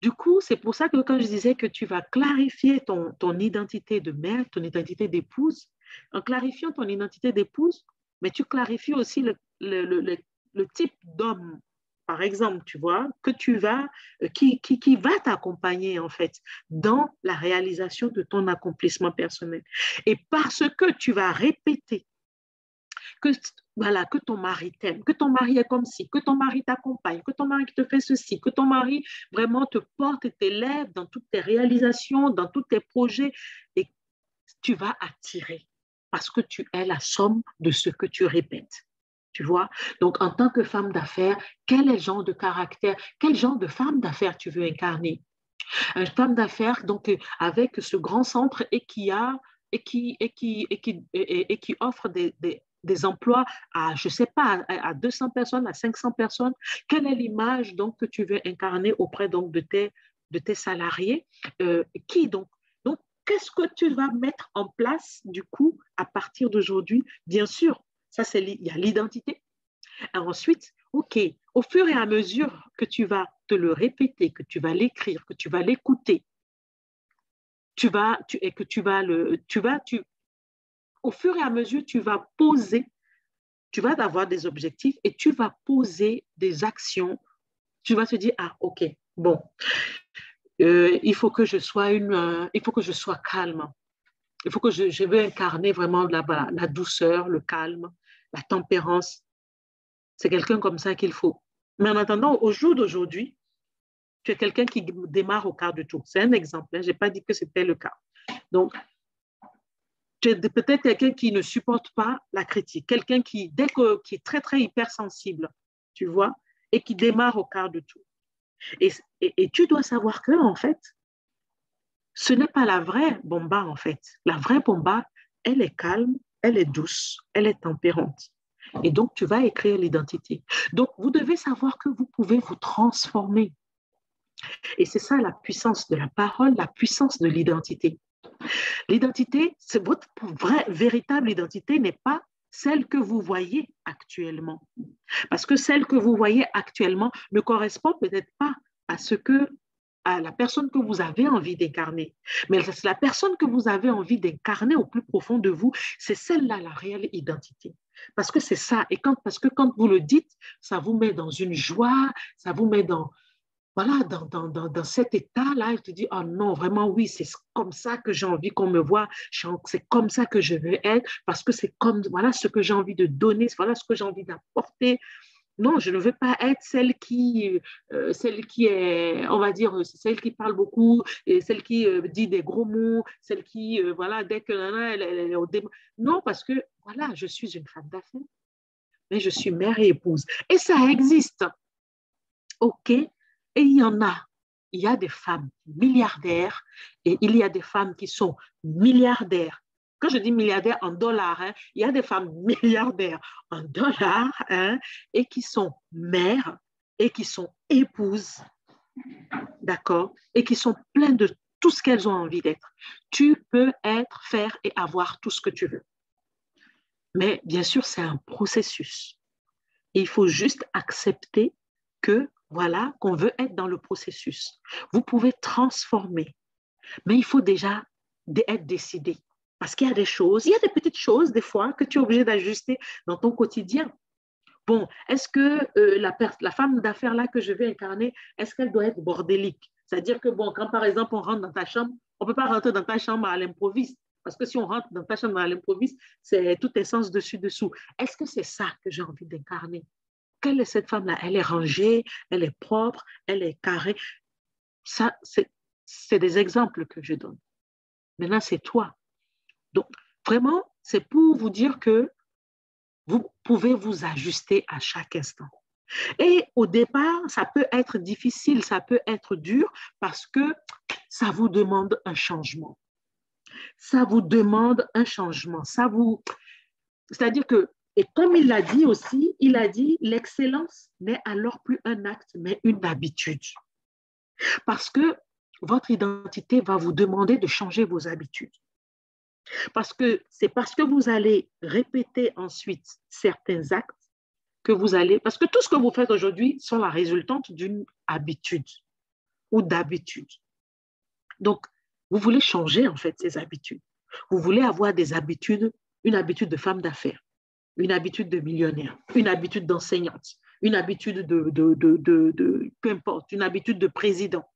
Du coup, c'est pour ça que quand je disais que tu vas clarifier ton identité de mère, ton identité d'épouse, en clarifiant ton identité d'épouse, mais tu clarifies aussi le type d'homme, par exemple, tu vois, que tu vas, qui va t'accompagner en fait dans la réalisation de ton accomplissement personnel. Et parce que tu vas répéter que, voilà, que ton mari t'aime, que ton mari est comme ci, que ton mari t'accompagne, que ton mari te fait ceci, que ton mari vraiment te porte et t'élève dans toutes tes réalisations, dans tous tes projets, et tu vas attirer parce que tu es la somme de ce que tu répètes. Tu vois? Donc, en tant que femme d'affaires, quel est le genre de caractère, quel genre de femme d'affaires tu veux incarner? Une femme d'affaires, donc, avec ce grand centre et qui a et qui offre des emplois à, je ne sais pas, à 200 personnes, à 500 personnes. Quelle est l'image donc que tu veux incarner auprès donc de tes salariés? Qui donc? Donc, qu'est-ce que tu vas mettre en place du coup à partir d'aujourd'hui? Bien sûr, ça c'est il y a l'identité. Et ensuite, OK, au fur et à mesure que tu vas te le répéter, que tu vas l'écrire, que tu vas l'écouter, et que au fur et à mesure, tu vas poser, tu vas avoir des objectifs et tu vas poser des actions. Tu vas te dire, ah, OK, bon, il faut que je sois il faut que je sois calme. Il faut que je veux incarner vraiment la douceur, le calme, la tempérance. C'est quelqu'un comme ça qu'il faut. Mais en attendant, au jour d'aujourd'hui, tu es quelqu'un qui démarre au quart de tour. C'est un exemple. Hein. Je n'ai pas dit que c'était le cas. Donc, tu es peut-être quelqu'un qui ne supporte pas la critique, quelqu'un qui est très, très hypersensible, tu vois, et qui démarre au quart de tour. Et tu dois savoir que, en fait, ce n'est pas la vraie Bomba, en fait. La vraie Bomba, elle est calme, elle est douce, elle est tempérante. Et donc, tu vas écrire l'identité. Donc, vous devez savoir que vous pouvez vous transformer. Et c'est ça la puissance de la parole, la puissance de l'identité. L'identité, c'est votre vraie, véritable identité n'est pas celle que vous voyez actuellement. Parce que celle que vous voyez actuellement ne correspond peut-être pas à à la personne que vous avez envie d'incarner. Mais c'est la personne que vous avez envie d'incarner au plus profond de vous, c'est celle-là la réelle identité. Parce que c'est ça. Parce que quand vous le dites, ça vous met dans une joie, ça vous met voilà, dans cet état-là, je te dis, oh non, vraiment, oui, c'est comme ça que j'ai envie qu'on me voit, c'est comme ça que je veux être, parce que c'est comme, voilà ce que j'ai envie de donner, voilà ce que j'ai envie d'apporter. Non, je ne veux pas être celle qui est, on va dire, celle qui parle beaucoup, et celle qui dit des gros mots, celle qui, voilà, dès que elle est au débat. Non, parce que, voilà, je suis une femme d'affaires, mais je suis mère et épouse. Et ça existe. OK? Et il y en a. Il y a des femmes milliardaires et il y a des femmes qui sont milliardaires. Quand je dis milliardaires en dollars, hein, il y a des femmes milliardaires en dollars hein, et qui sont mères et qui sont épouses, d'accord? Et qui sont pleines de tout ce qu'elles ont envie d'être. Tu peux être, faire et avoir tout ce que tu veux. Mais bien sûr, c'est un processus. Et il faut juste accepter que voilà, qu'on veut être dans le processus. Vous pouvez transformer, mais il faut déjà être décidé. Parce qu'il y a des choses, il y a des petites choses des fois que tu es obligé d'ajuster dans ton quotidien. Bon, est-ce que la femme d'affaires là que je vais incarner, est-ce qu'elle doit être bordélique? C'est-à-dire que bon, quand par exemple on rentre dans ta chambre, on ne peut pas rentrer dans ta chambre à l'improviste. Parce que si on rentre dans ta chambre à l'improviste, c'est tout essence dessus-dessous. Est-ce que c'est ça que j'ai envie d'incarner? Quelle est cette femme-là? Elle est rangée, elle est propre, elle est carrée. Ça, c'est des exemples que je donne. Maintenant, c'est toi. Donc, vraiment, c'est pour vous dire que vous pouvez vous ajuster à chaque instant. Et au départ, ça peut être difficile, ça peut être dur parce que ça vous demande un changement. Ça vous demande un changement. C'est-à-dire que, et comme il l'a dit aussi, il a dit, l'excellence n'est alors plus un acte, mais une habitude. Parce que votre identité va vous demander de changer vos habitudes. Parce que c'est parce que vous allez répéter ensuite certains actes que vous allez... Parce que tout ce que vous faites aujourd'hui sont la résultante d'une habitude. ou d'habitude. Donc, vous voulez changer en fait ces habitudes. Vous voulez avoir des habitudes, une habitude de femme d'affaires, une habitude de millionnaire, une habitude d'enseignante, une habitude peu importe, une habitude de président.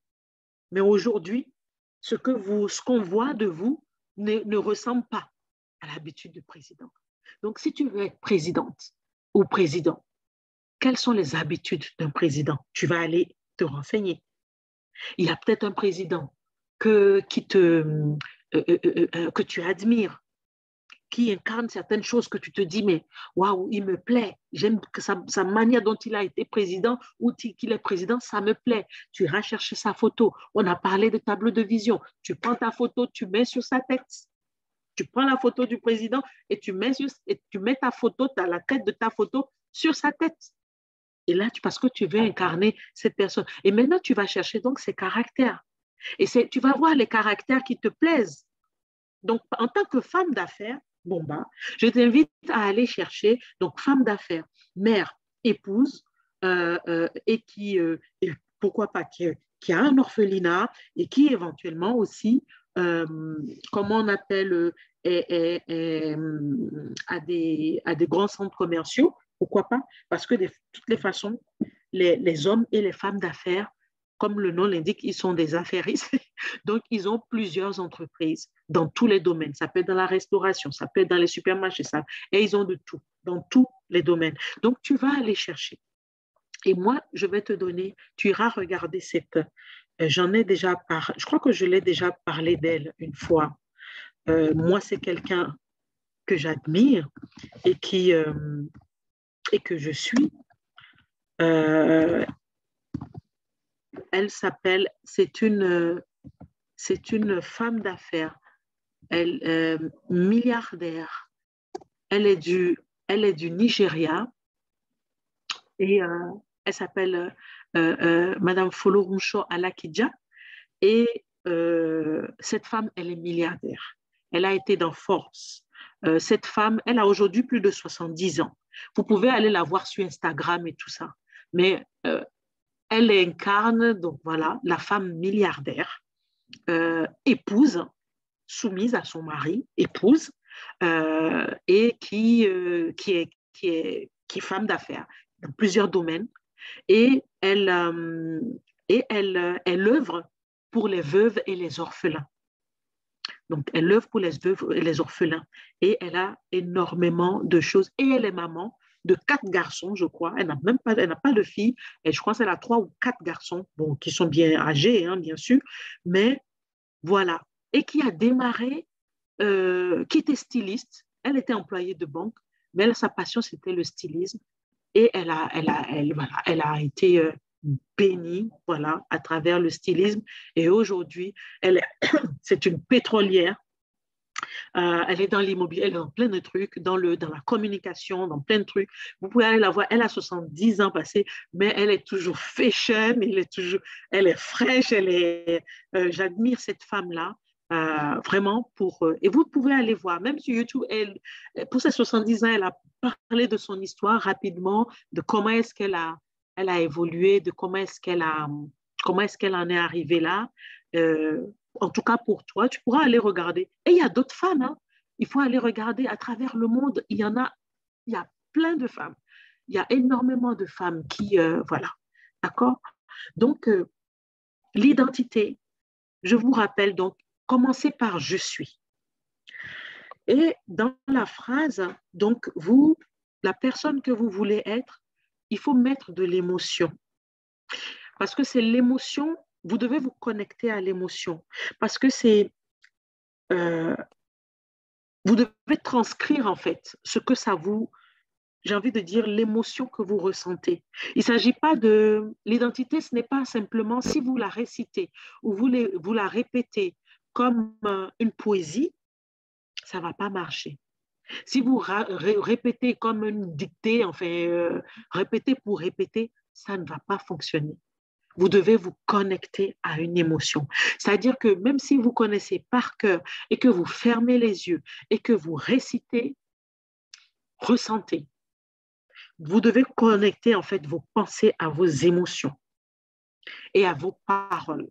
Mais aujourd'hui, ce qu'on voit de vous ne ressemble pas à l'habitude de président. Donc, si tu veux être présidente ou président, quelles sont les habitudes d'un président? Tu vas aller te renseigner. Il y a peut-être un président que tu admires, qui incarne certaines choses que tu te dis, mais waouh, il me plaît, j'aime que sa manière dont il a été président ou qu'il est président, ça me plaît. Tu iras chercher sa photo. On a parlé de tableau de vision. Tu prends ta photo, tu mets sur sa tête. Tu prends la photo du président et tu mets ta photo, la tête de ta photo sur sa tête. Et là, parce que tu veux incarner cette personne. Et maintenant, tu vas chercher donc ses caractères. Et tu vas voir les caractères qui te plaisent. Donc, en tant que femme d'affaires, je t'invite à aller chercher, donc, femme d'affaires, mère, épouse, et et pourquoi pas, qui a un orphelinat et qui éventuellement aussi, comment on appelle, à des grands centres commerciaux, pourquoi pas? Parce que de toutes les façons, les hommes et les femmes d'affaires, comme le nom l'indique, ils sont des affairistes. Donc, ils ont plusieurs entreprises dans tous les domaines. Ça peut être dans la restauration, ça peut être dans les supermarchés, et ils ont de tout, dans tous les domaines. Donc, tu vas aller chercher. Et moi, je vais te donner, tu iras regarder j'en ai déjà parlé, je crois que je l'ai déjà parlé d'elle une fois. Moi, c'est quelqu'un que j'admire et que je suis. Elle s'appelle, c'est une femme d'affaires, milliardaire. Elle est du Nigeria et elle s'appelle Madame Folorunso Alakija. Et cette femme, elle est milliardaire. Elle a été dans Forbes. Cette femme, elle a aujourd'hui plus de 70 ans. Vous pouvez aller la voir sur Instagram et tout ça. Mais elle incarne, donc voilà, la femme milliardaire, épouse, soumise à son mari, épouse, et qui est femme d'affaires dans plusieurs domaines. Et elle œuvre pour les veuves et les orphelins. Donc, elle œuvre pour les veuves et les orphelins. Et elle a énormément de choses. Et elle est maman de 4 garçons, je crois. Elle n'a pas de filles. Et je crois qu'elle a 3 ou 4 garçons, bon, qui sont bien âgés, hein, bien sûr. Mais voilà. Et qui a démarré, qui était styliste. Elle était employée de banque, mais sa passion, c'était le stylisme. Et elle a été bénie, voilà, à travers le stylisme. Et aujourd'hui, c'est une pétrolière. Elle est dans l'immobilier, elle est dans plein de trucs, dans la communication, dans plein de trucs. Vous pouvez aller la voir, elle a 70 ans passés, mais elle est toujours fashion, elle est fraîche, j'admire cette femme-là. Vraiment et vous pouvez aller voir, même sur YouTube, pour ses 70 ans, elle a parlé de son histoire rapidement, de comment est-ce qu'elle a évolué, de comment est-ce qu'elle en est arrivée là. En tout cas pour toi, tu pourras aller regarder. Et il y a d'autres femmes, hein. Il faut aller regarder à travers le monde. Il y a plein de femmes. Il y a énormément de femmes qui, voilà, d'accord? Donc, l'identité, je vous rappelle, donc, commencez par je suis. Et dans la phrase, donc, la personne que vous voulez être, il faut mettre de l'émotion. Parce que c'est l'émotion, vous devez vous connecter à l'émotion. Parce que vous devez transcrire, en fait, ce que ça j'ai envie de dire, l'émotion que vous ressentez. Il ne s'agit pas l'identité, ce n'est pas simplement si vous la récitez ou vous la répétez comme une poésie, ça ne va pas marcher. Si vous répétez comme une dictée, enfin, répétez pour répéter, ça ne va pas fonctionner. Vous devez vous connecter à une émotion. C'est-à-dire que même si vous connaissez par cœur et que vous fermez les yeux et que vous récitez, ressentez. Vous devez connecter en fait vos pensées à vos émotions. et à vos paroles,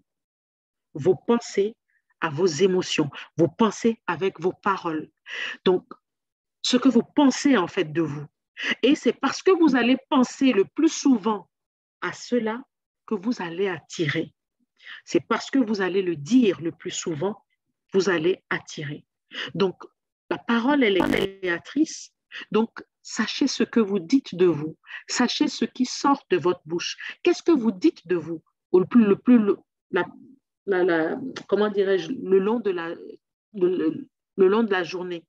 vos pensées à vos émotions, vos pensées avec vos paroles. Donc, ce que vous pensez en fait de vous. Et c'est parce que vous allez penser le plus souvent à cela que vous allez attirer. C'est parce que vous allez le dire le plus souvent, vous allez attirer. Donc, la parole, elle est créatrice. Donc, sachez ce que vous dites de vous. Sachez ce qui sort de votre bouche. Qu'est-ce que vous dites de vous? La, comment dirais-je, le long de la journée.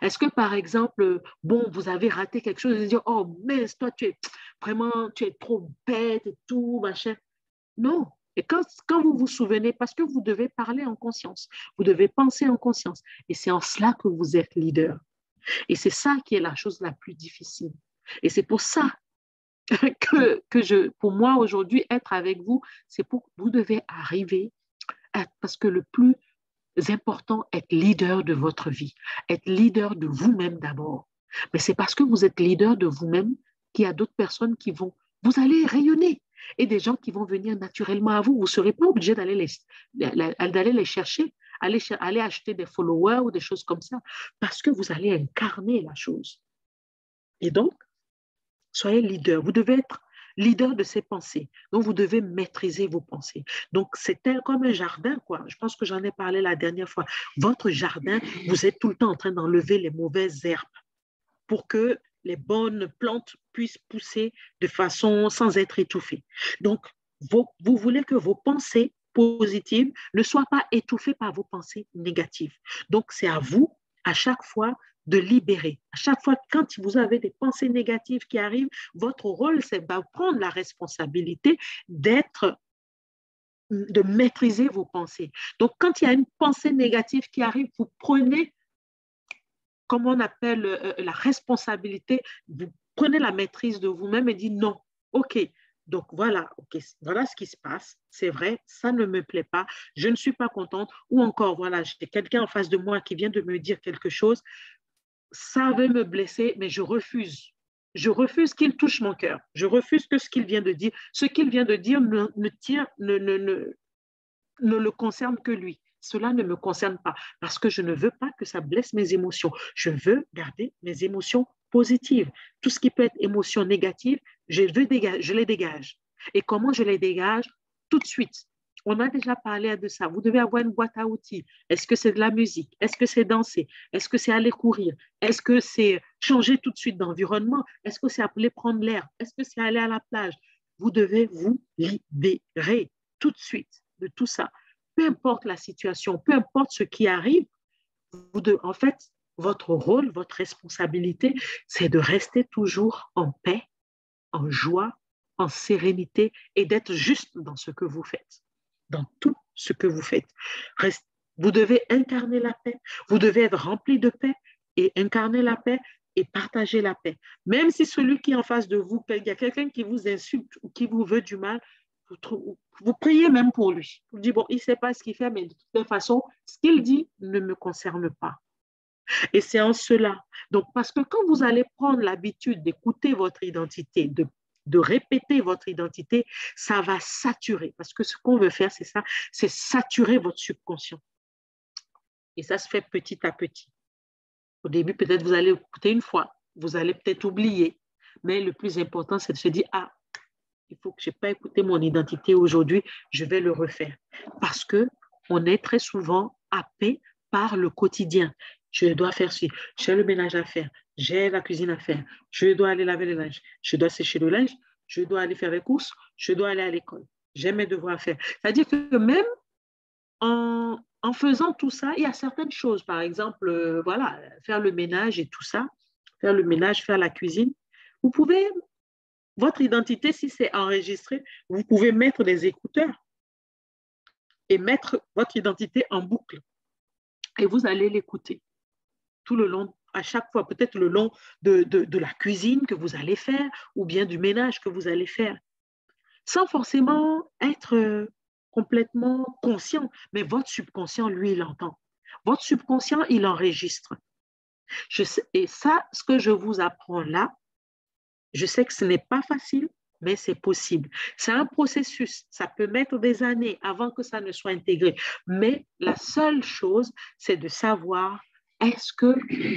Est-ce que, par exemple, bon, vous avez raté quelque chose et vous dites, oh, mince, toi, tu es trop bête et tout, machin. Non. Et quand vous vous souvenez, parce que vous devez parler en conscience, vous devez penser en conscience. Et c'est en cela que vous êtes leader. Et c'est ça qui est la chose la plus difficile. Et c'est pour ça pour moi, aujourd'hui, être avec vous, c'est pour que vous devez arriver parce que le plus important, être leader de votre vie, être leader de vous-même d'abord. Mais c'est parce que vous êtes leader de vous-même qu'il y a d'autres personnes vous allez rayonner et des gens qui vont venir naturellement à vous. Vous ne serez pas obligé d'aller les chercher, aller acheter des followers ou des choses comme ça, parce que vous allez incarner la chose. Et donc, soyez leader. Vous devez être leader de ses pensées. Donc, vous devez maîtriser vos pensées. Donc, c'est comme un jardin, quoi. Je pense que j'en ai parlé la dernière fois. Votre jardin, vous êtes tout le temps en train d'enlever les mauvaises herbes pour que les bonnes plantes puissent pousser de façon sans être étouffées. Donc, vous voulez que vos pensées positives ne soient pas étouffées par vos pensées négatives. Donc, c'est à vous, à chaque fois, de libérer. À chaque fois, quand vous avez des pensées négatives qui arrivent, votre rôle, c'est de prendre la responsabilité de maîtriser vos pensées. Donc, quand il y a une pensée négative qui arrive, vous prenez, comme on appelle la responsabilité, vous prenez la maîtrise de vous-même et dites non, ok, donc voilà, okay, voilà ce qui se passe, c'est vrai, ça ne me plaît pas, je ne suis pas contente, ou encore, voilà, j'ai quelqu'un en face de moi qui vient de me dire quelque chose, ça veut me blesser, mais je refuse. Je refuse qu'il touche mon cœur. Je refuse que ce qu'il vient de dire ne le concerne que lui. Cela ne me concerne pas parce que je ne veux pas que ça blesse mes émotions. Je veux garder mes émotions positives. Tout ce qui peut être émotion négative, je les dégage. Et comment je les dégage? Tout de suite. On a déjà parlé de ça. Vous devez avoir une boîte à outils. Est-ce que c'est de la musique? Est-ce que c'est danser? Est-ce que c'est aller courir? Est-ce que c'est changer tout de suite d'environnement? Est-ce que c'est aller prendre l'air? Est-ce que c'est aller à la plage? Vous devez vous libérer tout de suite de tout ça. Peu importe la situation, peu importe ce qui arrive, en fait, votre rôle, votre responsabilité, c'est de rester toujours en paix, en joie, en sérénité et d'être juste dans ce que vous faites, dans tout ce que vous faites. Vous devez incarner la paix, vous devez être rempli de paix et incarner la paix et partager la paix. Même si celui qui est en face de vous, il y a quelqu'un qui vous insulte ou qui vous veut du mal, vous priez même pour lui. Vous dites, bon, il ne sait pas ce qu'il fait, mais de toute façon, ce qu'il dit ne me concerne pas. Et c'est en cela. Donc, parce que quand vous allez prendre l'habitude d'écouter votre identité, de répéter votre identité, ça va saturer. Parce que ce qu'on veut faire, c'est ça, c'est saturer votre subconscient. Et ça se fait petit à petit. Au début, peut-être vous allez écouter une fois, vous allez peut-être oublier. Mais le plus important, c'est de se dire, ah, il faut que je n'ai pas écouté mon identité aujourd'hui, je vais le refaire. Parce qu'on est très souvent happé par le quotidien. Je dois faire ci, j'ai le ménage à faire, j'ai la cuisine à faire, je dois aller laver le linge, je dois sécher le linge, je dois aller faire les courses, je dois aller à l'école, j'ai mes devoirs à faire. C'est-à-dire que même en faisant tout ça, il y a certaines choses, par exemple, voilà, faire le ménage et tout ça, faire le ménage, faire la cuisine, vous pouvez votre identité, si c'est enregistré, vous pouvez mettre des écouteurs et mettre votre identité en boucle. Et vous allez l'écouter tout le long, à chaque fois, peut-être le long de la cuisine que vous allez faire ou bien du ménage que vous allez faire, sans forcément être complètement conscient. Mais votre subconscient, lui, il entend. Votre subconscient, il enregistre. Et ça, ce que je vous apprends là, je sais que ce n'est pas facile, mais c'est possible. C'est un processus. Ça peut mettre des années avant que ça ne soit intégré. Mais la seule chose, c'est de savoir, est-ce que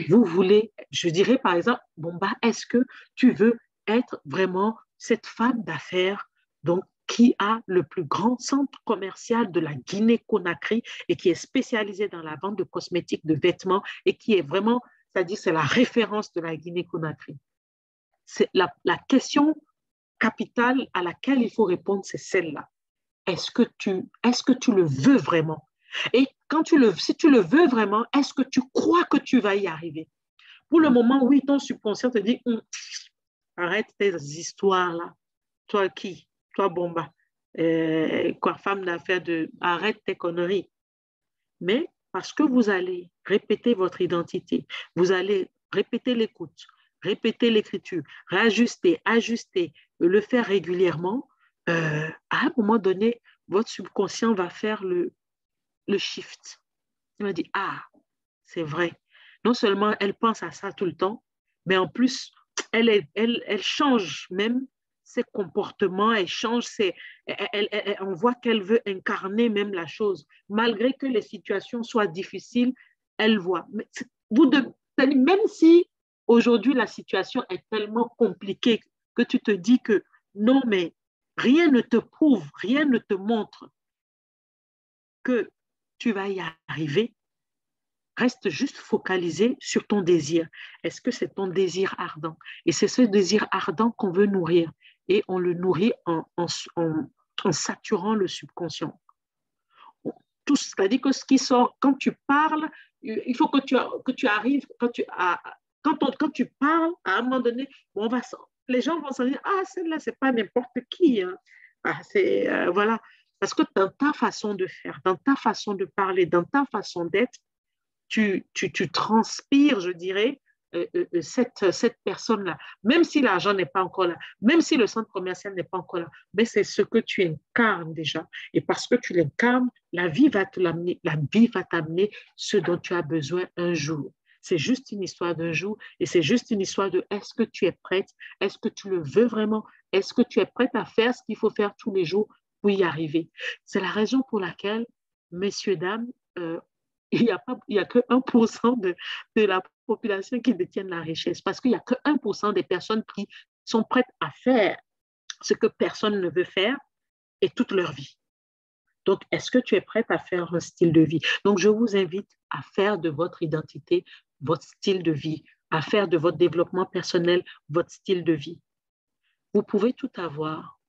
vous voulez, je dirais par exemple, bon, bah, est-ce que tu veux être vraiment cette femme d'affaires donc, qui a le plus grand centre commercial de la Guinée-Conakry et qui est spécialisé dans la vente de cosmétiques, de vêtements et qui est vraiment, c'est-à-dire c'est la référence de la Guinée-Conakry. C'est la question capitale à laquelle il faut répondre, c'est celle-là. Est-ce que tu le veux vraiment? Et si tu le veux vraiment, est-ce que tu crois que tu vas y arriver? Pour le moment, oui, ton subconscient te dit, arrête tes histoires-là. Toi qui? Toi, Bomba. Quoi, femme d'affaires arrête tes conneries. Mais parce que vous allez répéter votre identité, vous allez répéter l'écoute, répéter l'écriture, réajuster, ajuster, le faire régulièrement, à un moment donné, votre subconscient va faire le shift. Il va dire, ah, c'est vrai. Non seulement elle pense à ça tout le temps, mais en plus, elle change même ses comportements, elle change on voit qu'elle veut incarner même la chose. Malgré que les situations soient difficiles, elle voit. Même si aujourd'hui la situation est tellement compliquée que tu te dis que non, mais rien ne te prouve, rien ne te montre que tu vas y arriver, reste juste focalisé sur ton désir. Est-ce que c'est ton désir ardent? Et c'est ce désir ardent qu'on veut nourrir. Et on le nourrit en saturant le subconscient. Tout, c'est-à-dire que ce qui sort, quand tu parles, il faut que tu arrives, quand tu parles, à un moment donné, bon, les gens vont se dire, ah, celle-là, c'est pas n'importe qui. Hein. Ah, voilà. Parce que dans ta façon de faire, dans ta façon de parler, dans ta façon d'être, tu transpires, je dirais, cette personne-là. Même si l'argent n'est pas encore là, même si le centre commercial n'est pas encore là, mais c'est ce que tu incarnes déjà. Et parce que tu l'incarnes, la vie va t'amener ce dont tu as besoin un jour. C'est juste une histoire d'un jour et c'est juste une histoire de est-ce que tu es prête? Est-ce que tu le veux vraiment? Est-ce que tu es prête à faire ce qu'il faut faire tous les jours pour y arriver? C'est la raison pour laquelle, messieurs, dames, il n'y a que 1% de la population qui détiennent la richesse parce qu'il n'y a que 1% des personnes qui sont prêtes à faire ce que personne ne veut faire et toute leur vie. Donc, est-ce que tu es prête à faire un style de vie? Donc, je vous invite à faire de votre identité votre style de vie, à faire de votre développement personnel votre style de vie. Vous pouvez tout avoir.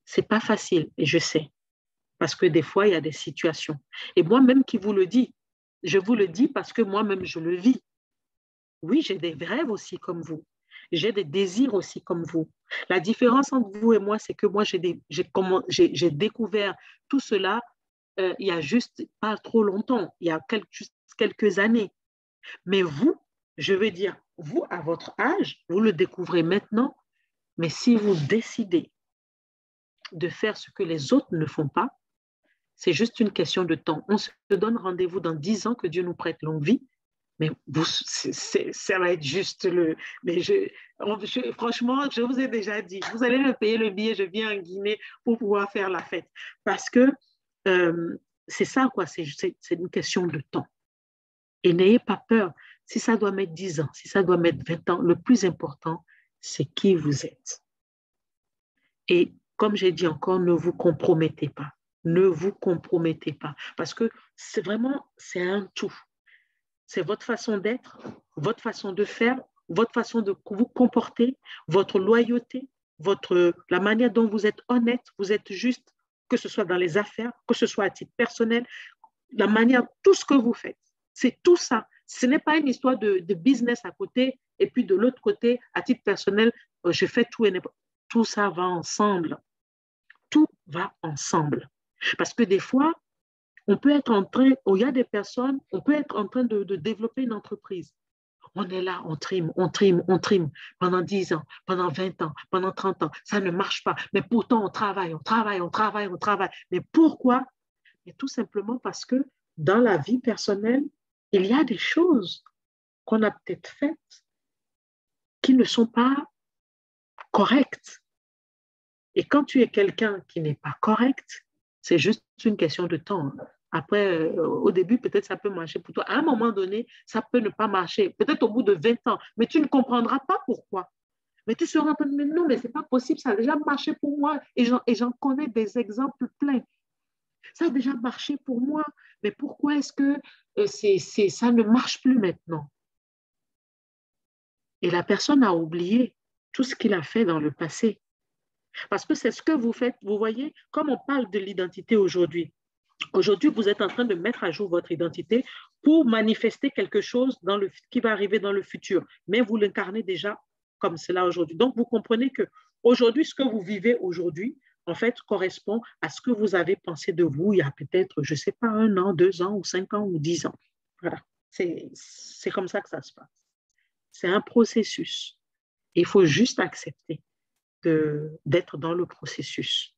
C'est pas facile, et je sais. Parce que des fois, il y a des situations. Et moi-même qui vous le dis, je vous le dis parce que moi-même, je le vis. Oui, j'ai des rêves aussi comme vous. J'ai des désirs aussi comme vous. La différence entre vous et moi, c'est que moi, j'ai découvert tout cela il y a juste pas trop longtemps, il y a juste quelques années. Mais vous, je veux dire, vous, à votre âge, vous le découvrez maintenant, mais si vous décidez de faire ce que les autres ne font pas, c'est juste une question de temps. On se donne rendez-vous dans 10 ans, que Dieu nous prête longue vie, mais ça va être juste le... Mais franchement, je vous ai déjà dit, vous allez me payer le billet, je viens en Guinée pour pouvoir faire la fête. Parce que c'est ça, quoi, c'est une question de temps. Et n'ayez pas peur. Si ça doit mettre 10 ans, si ça doit mettre 20 ans, le plus important, c'est qui vous êtes. Et comme j'ai dit encore, ne vous compromettez pas. Ne vous compromettez pas. Parce que c'est un tout. C'est votre façon d'être, votre façon de faire, votre façon de vous comporter, votre loyauté, la manière dont vous êtes honnête, vous êtes juste, que ce soit dans les affaires, que ce soit à titre personnel, la manière, tout ce que vous faites. C'est tout ça. Ce n'est pas une histoire de business à côté et puis de l'autre côté, à titre personnel, je fais tout et n'importe. Tout ça va ensemble. Tout va ensemble. Parce que des fois, on peut être en train, il y a des personnes, on peut être en train de développer une entreprise. On est là, on trime pendant 10 ans, pendant 20 ans, pendant 30 ans. Ça ne marche pas. Mais pourtant, on travaille. Mais pourquoi? Et tout simplement parce que dans la vie personnelle, il y a des choses qu'on a peut-être faites qui ne sont pas correctes. Et quand tu es quelqu'un qui n'est pas correct, c'est juste une question de temps. Après, au début, peut-être ça peut marcher pour toi. À un moment donné, ça peut ne pas marcher. Peut-être au bout de 20 ans, mais tu ne comprendras pas pourquoi. Mais tu seras en train de dire, non, mais ce n'est pas possible, ça a déjà marché pour moi. Et j'en connais des exemples pleins. Ça a déjà marché pour moi, mais pourquoi est-ce que ça ne marche plus maintenant? Et la personne a oublié tout ce qu'il a fait dans le passé. Parce que c'est ce que vous faites. Vous voyez, comme on parle de l'identité aujourd'hui, aujourd'hui, vous êtes en train de mettre à jour votre identité pour manifester quelque chose qui va arriver dans le futur. Mais vous l'incarnez déjà comme cela aujourd'hui. Donc, vous comprenez que aujourd'hui, ce que vous vivez aujourd'hui, en fait, correspond à ce que vous avez pensé de vous il y a peut-être, je ne sais pas, 1 an, 2 ans, ou 5 ans, ou 10 ans. Voilà. C'est comme ça que ça se passe. C'est un processus. Il faut juste accepter d'être dans le processus.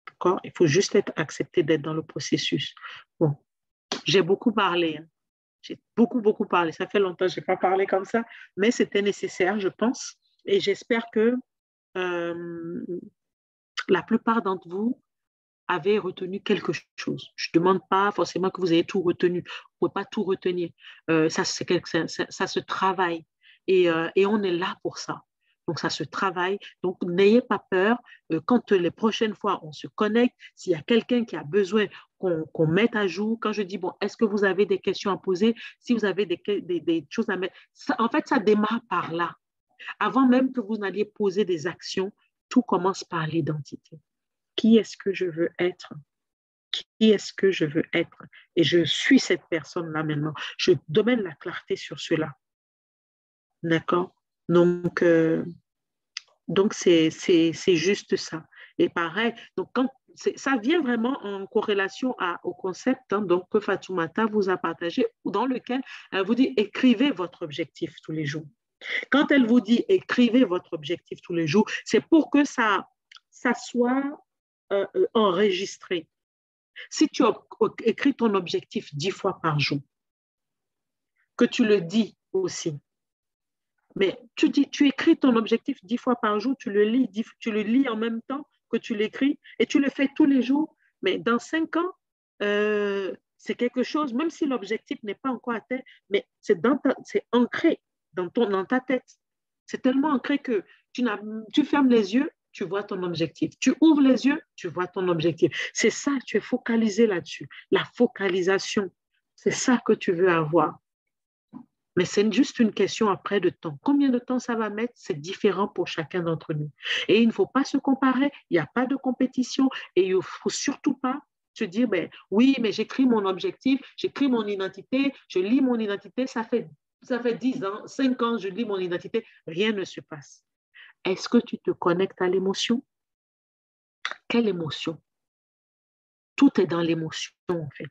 D'accord? Il faut juste accepter d'être dans le processus. Bon, j'ai beaucoup parlé. Hein. J'ai beaucoup parlé. Ça fait longtemps que je n'ai pas parlé comme ça, mais c'était nécessaire, je pense. Et j'espère que la plupart d'entre vous avez retenu quelque chose. Je ne demande pas forcément que vous ayez tout retenu. Vous ne pouvez pas tout retenir. Ça se travaille. Et on est là pour ça. Donc, ça se travaille. Donc, n'ayez pas peur. Quand les prochaines fois, on se connecte, s'il y a quelqu'un qui a besoin qu'on mette à jour, quand je dis, bon, est-ce que vous avez des questions à poser? Si vous avez des choses à mettre, en fait, ça démarre par là. Avant même que vous n'alliez poser des actions, tout commence par l'identité. Qui est-ce que je veux être? Qui est-ce que je veux être? Et je suis cette personne-là maintenant. Je donne la clarté sur cela. D'accord? Donc c'est juste ça. Et pareil, donc ça vient vraiment en corrélation au concept donc, que Fatoumata vous a partagé, dans lequel elle vous dit écrivez votre objectif tous les jours. Quand elle vous dit écrivez votre objectif tous les jours, c'est pour que ça soit enregistré. Si tu écris ton objectif 10 fois par jour, que tu le dis aussi, mais tu écris ton objectif 10 fois par jour, tu le lis en même temps que tu l'écris et tu le fais tous les jours, mais dans 5 ans, c'est quelque chose, même si l'objectif n'est pas encore atteint, mais c'est ancré dans ta tête. C'est tellement ancré que tu fermes les yeux, tu vois ton objectif. Tu ouvres les yeux, tu vois ton objectif. C'est ça, tu es focalisé là-dessus. La focalisation, c'est ça que tu veux avoir. Mais c'est juste une question après de temps. Combien de temps ça va mettre, c'est différent pour chacun d'entre nous. Et il ne faut pas se comparer, il n'y a pas de compétition et il ne faut surtout pas se dire, ben, oui, mais j'écris mon objectif, j'écris mon identité, je lis mon identité, ça fait 10 ans, 5 ans, je lis mon identité, rien ne se passe. Est-ce que tu te connectes à l'émotion? Quelle émotion? Tout est dans l'émotion, en fait.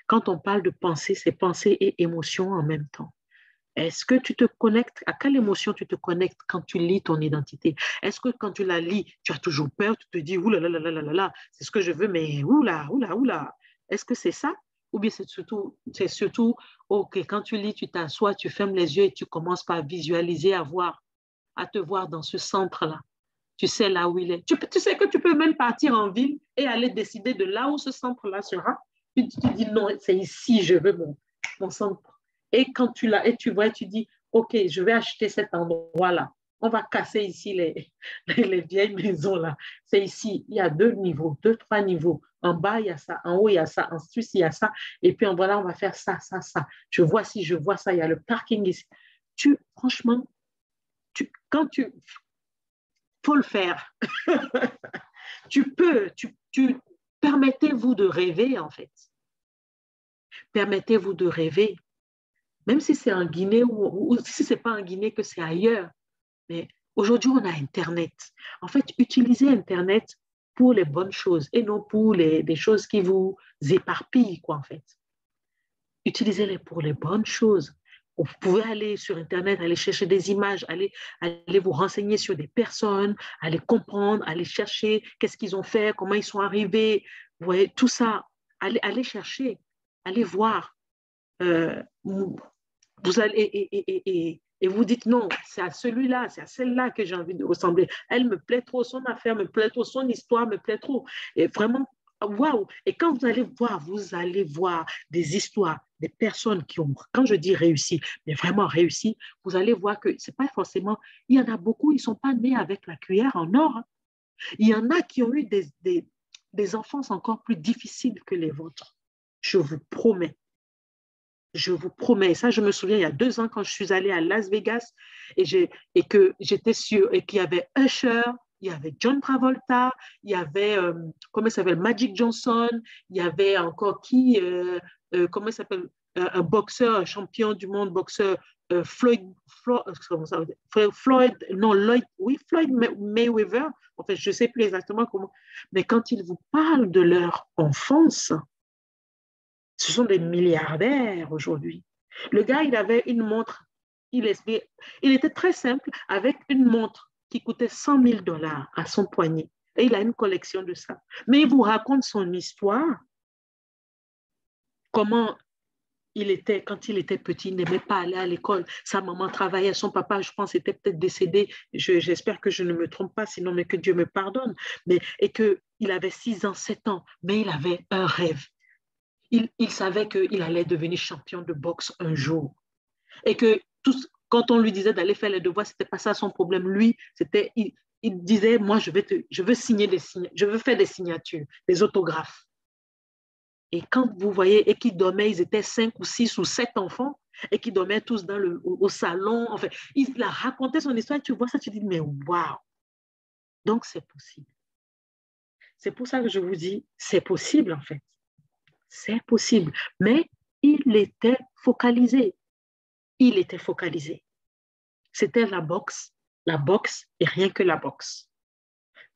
Quand on parle de pensée, c'est pensée et émotion en même temps. Est-ce que tu te connectes, à quelle émotion tu te connectes quand tu lis ton identité? Est-ce que quand tu la lis, tu as toujours peur, tu te dis, oulala, c'est ce que je veux, mais oula. Est-ce que c'est ça? Ou bien c'est surtout, ok, quand tu lis, tu t'assois, tu fermes les yeux et tu commences par visualiser, à te voir dans ce centre-là. Tu sais là où il est. Tu sais que tu peux même partir en ville et aller décider de là où ce centre-là sera. Tu dis, non, c'est ici, je veux mon centre. Et quand tu l'as, et tu vois, tu dis, OK, je vais acheter cet endroit-là. On va casser ici les vieilles maisons là. C'est ici. Il y a 2 niveaux, 2, 3 niveaux. En bas, il y a ça. En haut, il y a ça. En Suisse, il y a ça. Et puis, voilà, on va faire ça. Je vois ça. Il y a le parking ici. Franchement, quand tu faut le faire. Permettez-vous de rêver, en fait. Permettez-vous de rêver. Même si c'est en Guinée ou si ce n'est pas en Guinée, que c'est ailleurs. Mais aujourd'hui, on a Internet. En fait, utilisez Internet pour les bonnes choses et non pour des choses qui vous éparpillent, quoi, en fait. Utilisez-les pour les bonnes choses. Vous pouvez aller sur Internet, aller chercher des images, aller vous renseigner sur des personnes, aller comprendre, aller chercher qu'est-ce qu'ils ont fait, comment ils sont arrivés. Vous voyez, tout ça, allez chercher, allez voir. Vous allez, Et vous dites non, c'est à celui-là, c'est à celle-là que j'ai envie de ressembler. Elle me plaît trop, son affaire me plaît trop, son histoire me plaît trop. Et vraiment, waouh! Et quand vous allez voir des histoires, des personnes qui ont, quand je dis réussi, mais vraiment réussi, vous allez voir que c'est pas forcément, il y en a beaucoup, ils ne sont pas nés avec la cuillère en or. Hein. Il y en a qui ont eu des enfances encore plus difficiles que les vôtres. Je vous promets. Je vous promets, ça je me souviens il y a 2 ans quand je suis allée à Las Vegas et que j'étais sûre et qu'il y avait Usher, il y avait John Travolta, il y avait, comment il s'appelle, Magic Johnson, il y avait encore qui, comment il s'appelle, un boxeur, un champion du monde, boxeur, Floyd, non, Lloyd, oui, Floyd Mayweather, en fait, je ne sais plus exactement comment, mais quand ils vous parlent de leur enfance, ce sont des milliardaires aujourd'hui. Le gars, il avait une montre, il était très simple, avec une montre qui coûtait $100 000 à son poignet. Et il a une collection de ça. Mais il vous raconte son histoire, comment il était, quand il était petit, il n'aimait pas aller à l'école. Sa maman travaillait, son papa, je pense, était peut-être décédé. J'espère que je ne me trompe pas, sinon, mais que Dieu me pardonne. Et qu'il avait 6 ans, 7 ans, mais il avait un rêve. Il savait qu'il allait devenir champion de boxe un jour. Et que quand on lui disait d'aller faire les devoirs, ce n'était pas ça son problème. Lui, il disait, moi, je veux signer je veux faire des signatures, des autographes. Et quand vous voyez, et qu'ils dormaient, ils étaient 5 ou 6 ou 7 enfants, et qu'ils dormaient tous au salon. Enfin, il a raconté son histoire, et tu vois ça, tu dis, mais waouh! Donc, c'est possible. C'est pour ça que je vous dis, c'est possible, en fait. C'est possible. Mais il était focalisé. Il était focalisé. C'était la boxe et rien que la boxe.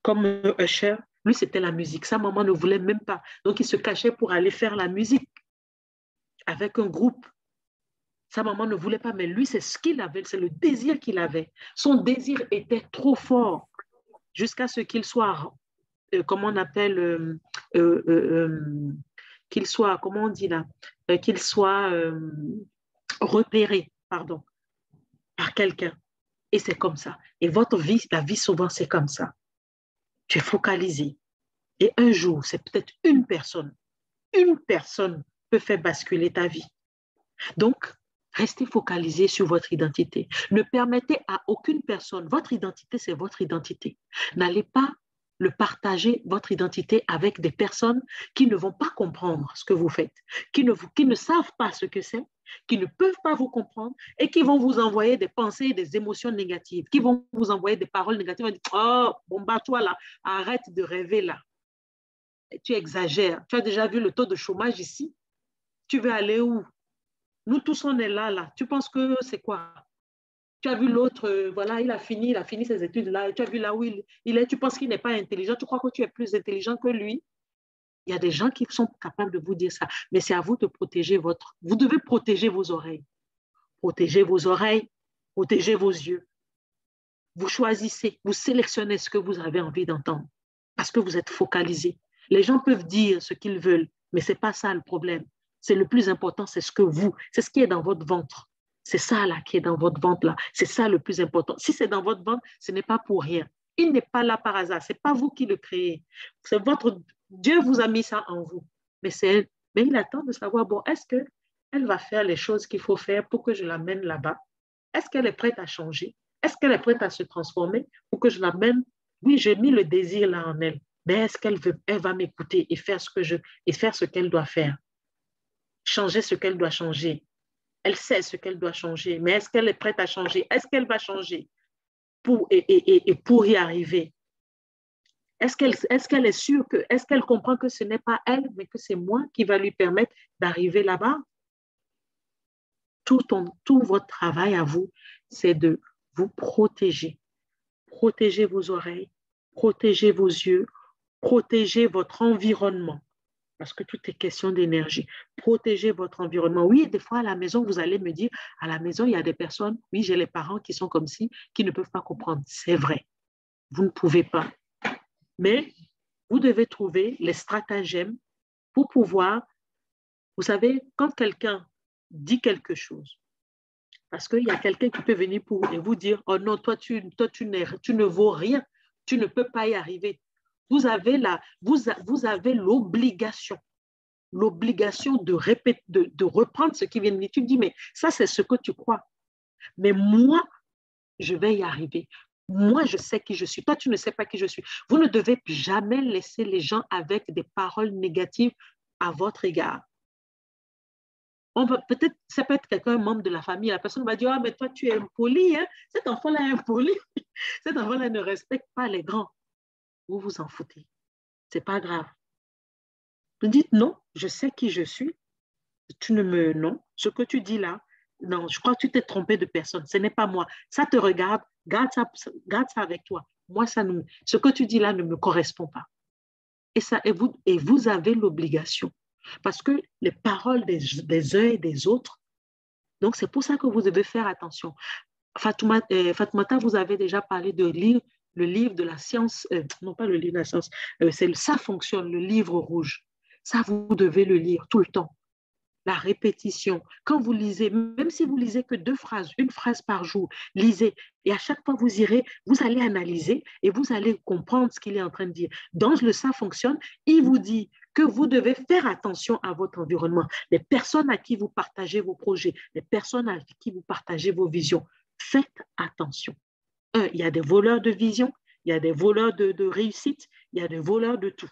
Comme Usher, lui, c'était la musique. Sa maman ne voulait même pas. Donc, il se cachait pour aller faire la musique avec un groupe. Sa maman ne voulait pas, mais lui, c'est ce qu'il avait, c'est le désir qu'il avait. Son désir était trop fort jusqu'à ce qu'il soit, comment on appelle, qu'il soit, comment on dit là, qu'il soit repéré, pardon, par quelqu'un. Et c'est comme ça. Et votre vie, la vie souvent, c'est comme ça. Tu es focalisé. Et un jour, c'est peut-être une personne peut faire basculer ta vie. Donc, restez focalisé sur votre identité. Ne permettez à aucune personne, votre identité, c'est votre identité. N'allez pas le partager, votre identité, avec des personnes qui ne vont pas comprendre ce que vous faites, qui ne savent pas ce que c'est, qui ne peuvent pas vous comprendre et qui vont vous envoyer des pensées et des émotions négatives, qui vont vous envoyer des paroles négatives. Dire, oh, bon, bah, toi là, arrête de rêver là. Tu exagères. Tu as déjà vu le taux de chômage ici? Tu veux aller où? Nous tous, on est là. Tu penses que c'est quoi? Tu as vu l'autre, voilà, il a fini ses études là. Tu as vu là où il est. Tu penses qu'il n'est pas intelligent. Tu crois que tu es plus intelligent que lui. Il y a des gens qui sont capables de vous dire ça. Mais c'est à vous de protéger Vous devez protéger vos oreilles. Protégez vos oreilles. Protégez vos yeux. Vous choisissez, vous sélectionnez ce que vous avez envie d'entendre. Parce que vous êtes focalisé. Les gens peuvent dire ce qu'ils veulent, mais ce n'est pas ça le problème. C'est le plus important, c'est ce qui est dans votre ventre. C'est ça là qui est dans votre ventre là. C'est ça le plus important. Si c'est dans votre ventre, ce n'est pas pour rien. Il n'est pas là par hasard. Ce n'est pas vous qui le créez. C'est Dieu vous a mis ça en vous. Mais il attend de savoir, bon, est-ce qu'elle va faire les choses qu'il faut faire pour que je l'amène là-bas? Est-ce qu'elle est prête à changer? Est-ce qu'elle est prête à se transformer pour que je l'amène? Oui, j'ai mis le désir là en elle. Mais est-ce elle va m'écouter et faire ce qu'elle doit faire? Changer ce qu'elle doit changer. Elle sait ce qu'elle doit changer, mais est-ce qu'elle est prête à changer? Est-ce qu'elle va changer pour y arriver? Est-ce qu'elle est sûre est-ce qu'elle comprend que ce n'est pas elle, mais que c'est moi qui va lui permettre d'arriver là-bas? Tout votre travail à vous, c'est de vous protéger. Protégez vos oreilles, protégez vos yeux, protégez votre environnement. Parce que tout est question d'énergie. Protégez votre environnement. Oui, des fois, à la maison, vous allez me dire, à la maison, il y a des personnes, oui, j'ai les parents qui sont comme ci, qui ne peuvent pas comprendre. C'est vrai. Vous ne pouvez pas. Mais vous devez trouver les stratagèmes pour pouvoir, vous savez, quand quelqu'un dit quelque chose, Parce qu'il y a quelqu'un qui peut venir et vous dire, oh non, toi, tu ne vaux rien, tu ne peux pas y arriver. Vous avez l'obligation de reprendre ce qui vient de dire. Tu dis, mais ça, c'est ce que tu crois. Mais moi, je vais y arriver. Moi, je sais qui je suis. Toi, tu ne sais pas qui je suis. Vous ne devez jamais laisser les gens avec des paroles négatives à votre égard. Peut-être, ça peut être quelqu'un, un membre de la famille. La personne va dire, ah, mais toi, tu es impoli. Hein? Cet enfant-là est impoli. Cet enfant-là ne respecte pas les grands. Vous vous en foutez. Ce n'est pas grave. Vous dites, non, je sais qui je suis. Non, ce que tu dis là, non, je crois que tu t'es trompé de personne. Ce n'est pas moi. Ça te regarde, garde ça avec toi. Moi, ce que tu dis là ne me correspond pas. Et vous avez l'obligation. Parce que les paroles des uns et des autres, donc c'est pour ça que vous devez faire attention. Fatoumata, vous avez déjà parlé de lire le livre de la science, non pas le livre de la science, Ça fonctionne, le livre rouge. Ça, vous devez le lire tout le temps. La répétition. Quand vous lisez, même si vous lisez que 2 phrases, 1 phrase par jour, lisez. Et à chaque fois, vous allez analyser et vous allez comprendre ce qu'il est en train de dire. Dans le Ça fonctionne, il vous dit que vous devez faire attention à votre environnement. Les personnes à qui vous partagez vos projets, les personnes à qui vous partagez vos visions, faites attention. Il y a des voleurs de vision, il y a des voleurs de réussite, il y a des voleurs de tout.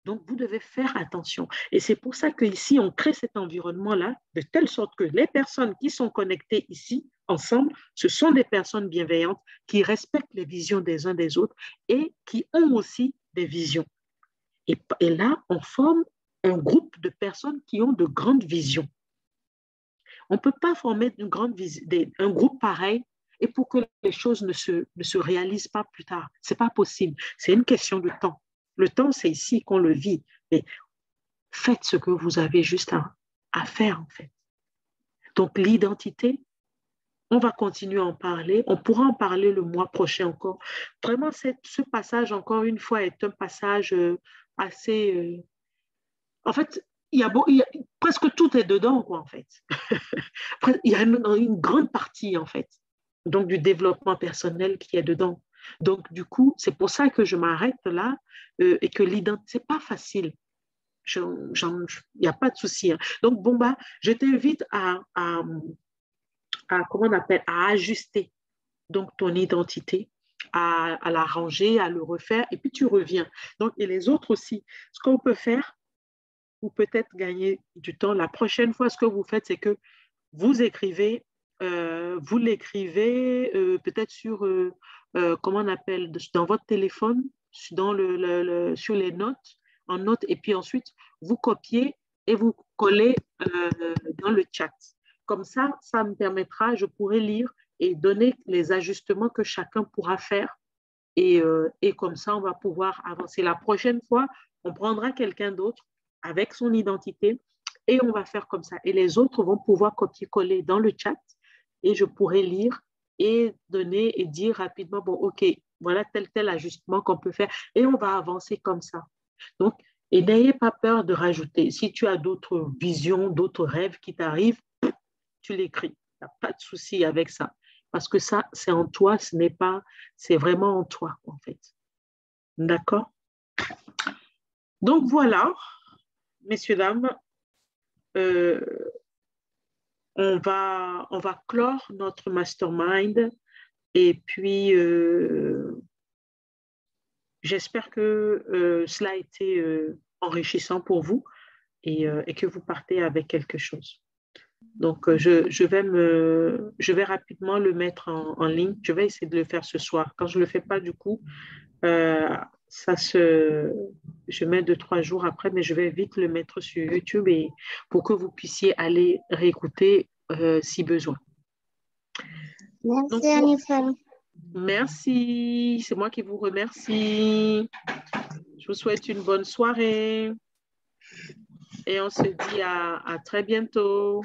Donc, vous devez faire attention. Et c'est pour ça qu'ici, on crée cet environnement-là, de telle sorte que les personnes qui sont connectées ici, ensemble, ce sont des personnes bienveillantes qui respectent les visions des uns des autres et qui ont aussi des visions. Et là, on forme un groupe de personnes qui ont de grandes visions. On ne peut pas former un groupe pareil et pour que les choses ne se réalisent pas plus tard. Ce n'est pas possible. C'est une question de temps. Le temps, c'est ici qu'on le vit. Mais faites ce que vous avez juste à faire, en fait. Donc, l'identité, on va continuer à en parler. On pourra en parler le mois prochain encore. Vraiment, ce passage, encore une fois, est un passage assez... En fait, presque tout est dedans, quoi, en fait. Il y a une grande partie, en fait, donc du développement personnel qui est dedans. Donc, du coup, c'est pour ça que je m'arrête là et que l'identité, c'est pas facile. Il n'y a pas de souci. Hein. Donc, bon, je t'invite comment on appelle, à ajuster donc ton identité, à la ranger, à le refaire, et puis tu reviens. Donc, et les autres aussi. Ce qu'on peut faire, ou peut-être gagner du temps, la prochaine fois, ce que vous faites, c'est que vous écrivez, vous l'écrivez peut-être sur, comment on appelle, dans votre téléphone, sur les notes, en notes, et puis ensuite, vous copiez et vous collez dans le chat. Comme ça me permettra, je pourrai lire et donner les ajustements que chacun pourra faire. Et comme ça, on va pouvoir avancer. La prochaine fois, on prendra quelqu'un d'autre avec son identité et on va faire comme ça. Et les autres vont pouvoir copier-coller dans le chat et je pourrai lire et donner et dire rapidement, bon, OK, voilà tel ajustement qu'on peut faire et on va avancer comme ça. Donc, et n'ayez pas peur de rajouter. Si tu as d'autres visions, d'autres rêves qui t'arrivent, tu l'écris. Il n'y a pas de souci avec ça. Parce que ça, c'est en toi, c'est vraiment en toi, en fait. D'accord? Donc, voilà, messieurs, dames, on va clore notre mastermind et puis j'espère que cela a été enrichissant pour vous et que vous partez avec quelque chose. Donc, je vais rapidement le mettre en ligne. Je vais essayer de le faire ce soir. Quand je ne le fais pas, du coup, je mets 2-3 jours après, mais je vais vite le mettre sur YouTube et pour que vous puissiez aller réécouter si besoin. Merci, Anissa. Merci, c'est moi qui vous remercie. Je vous souhaite une bonne soirée et on se dit à très bientôt.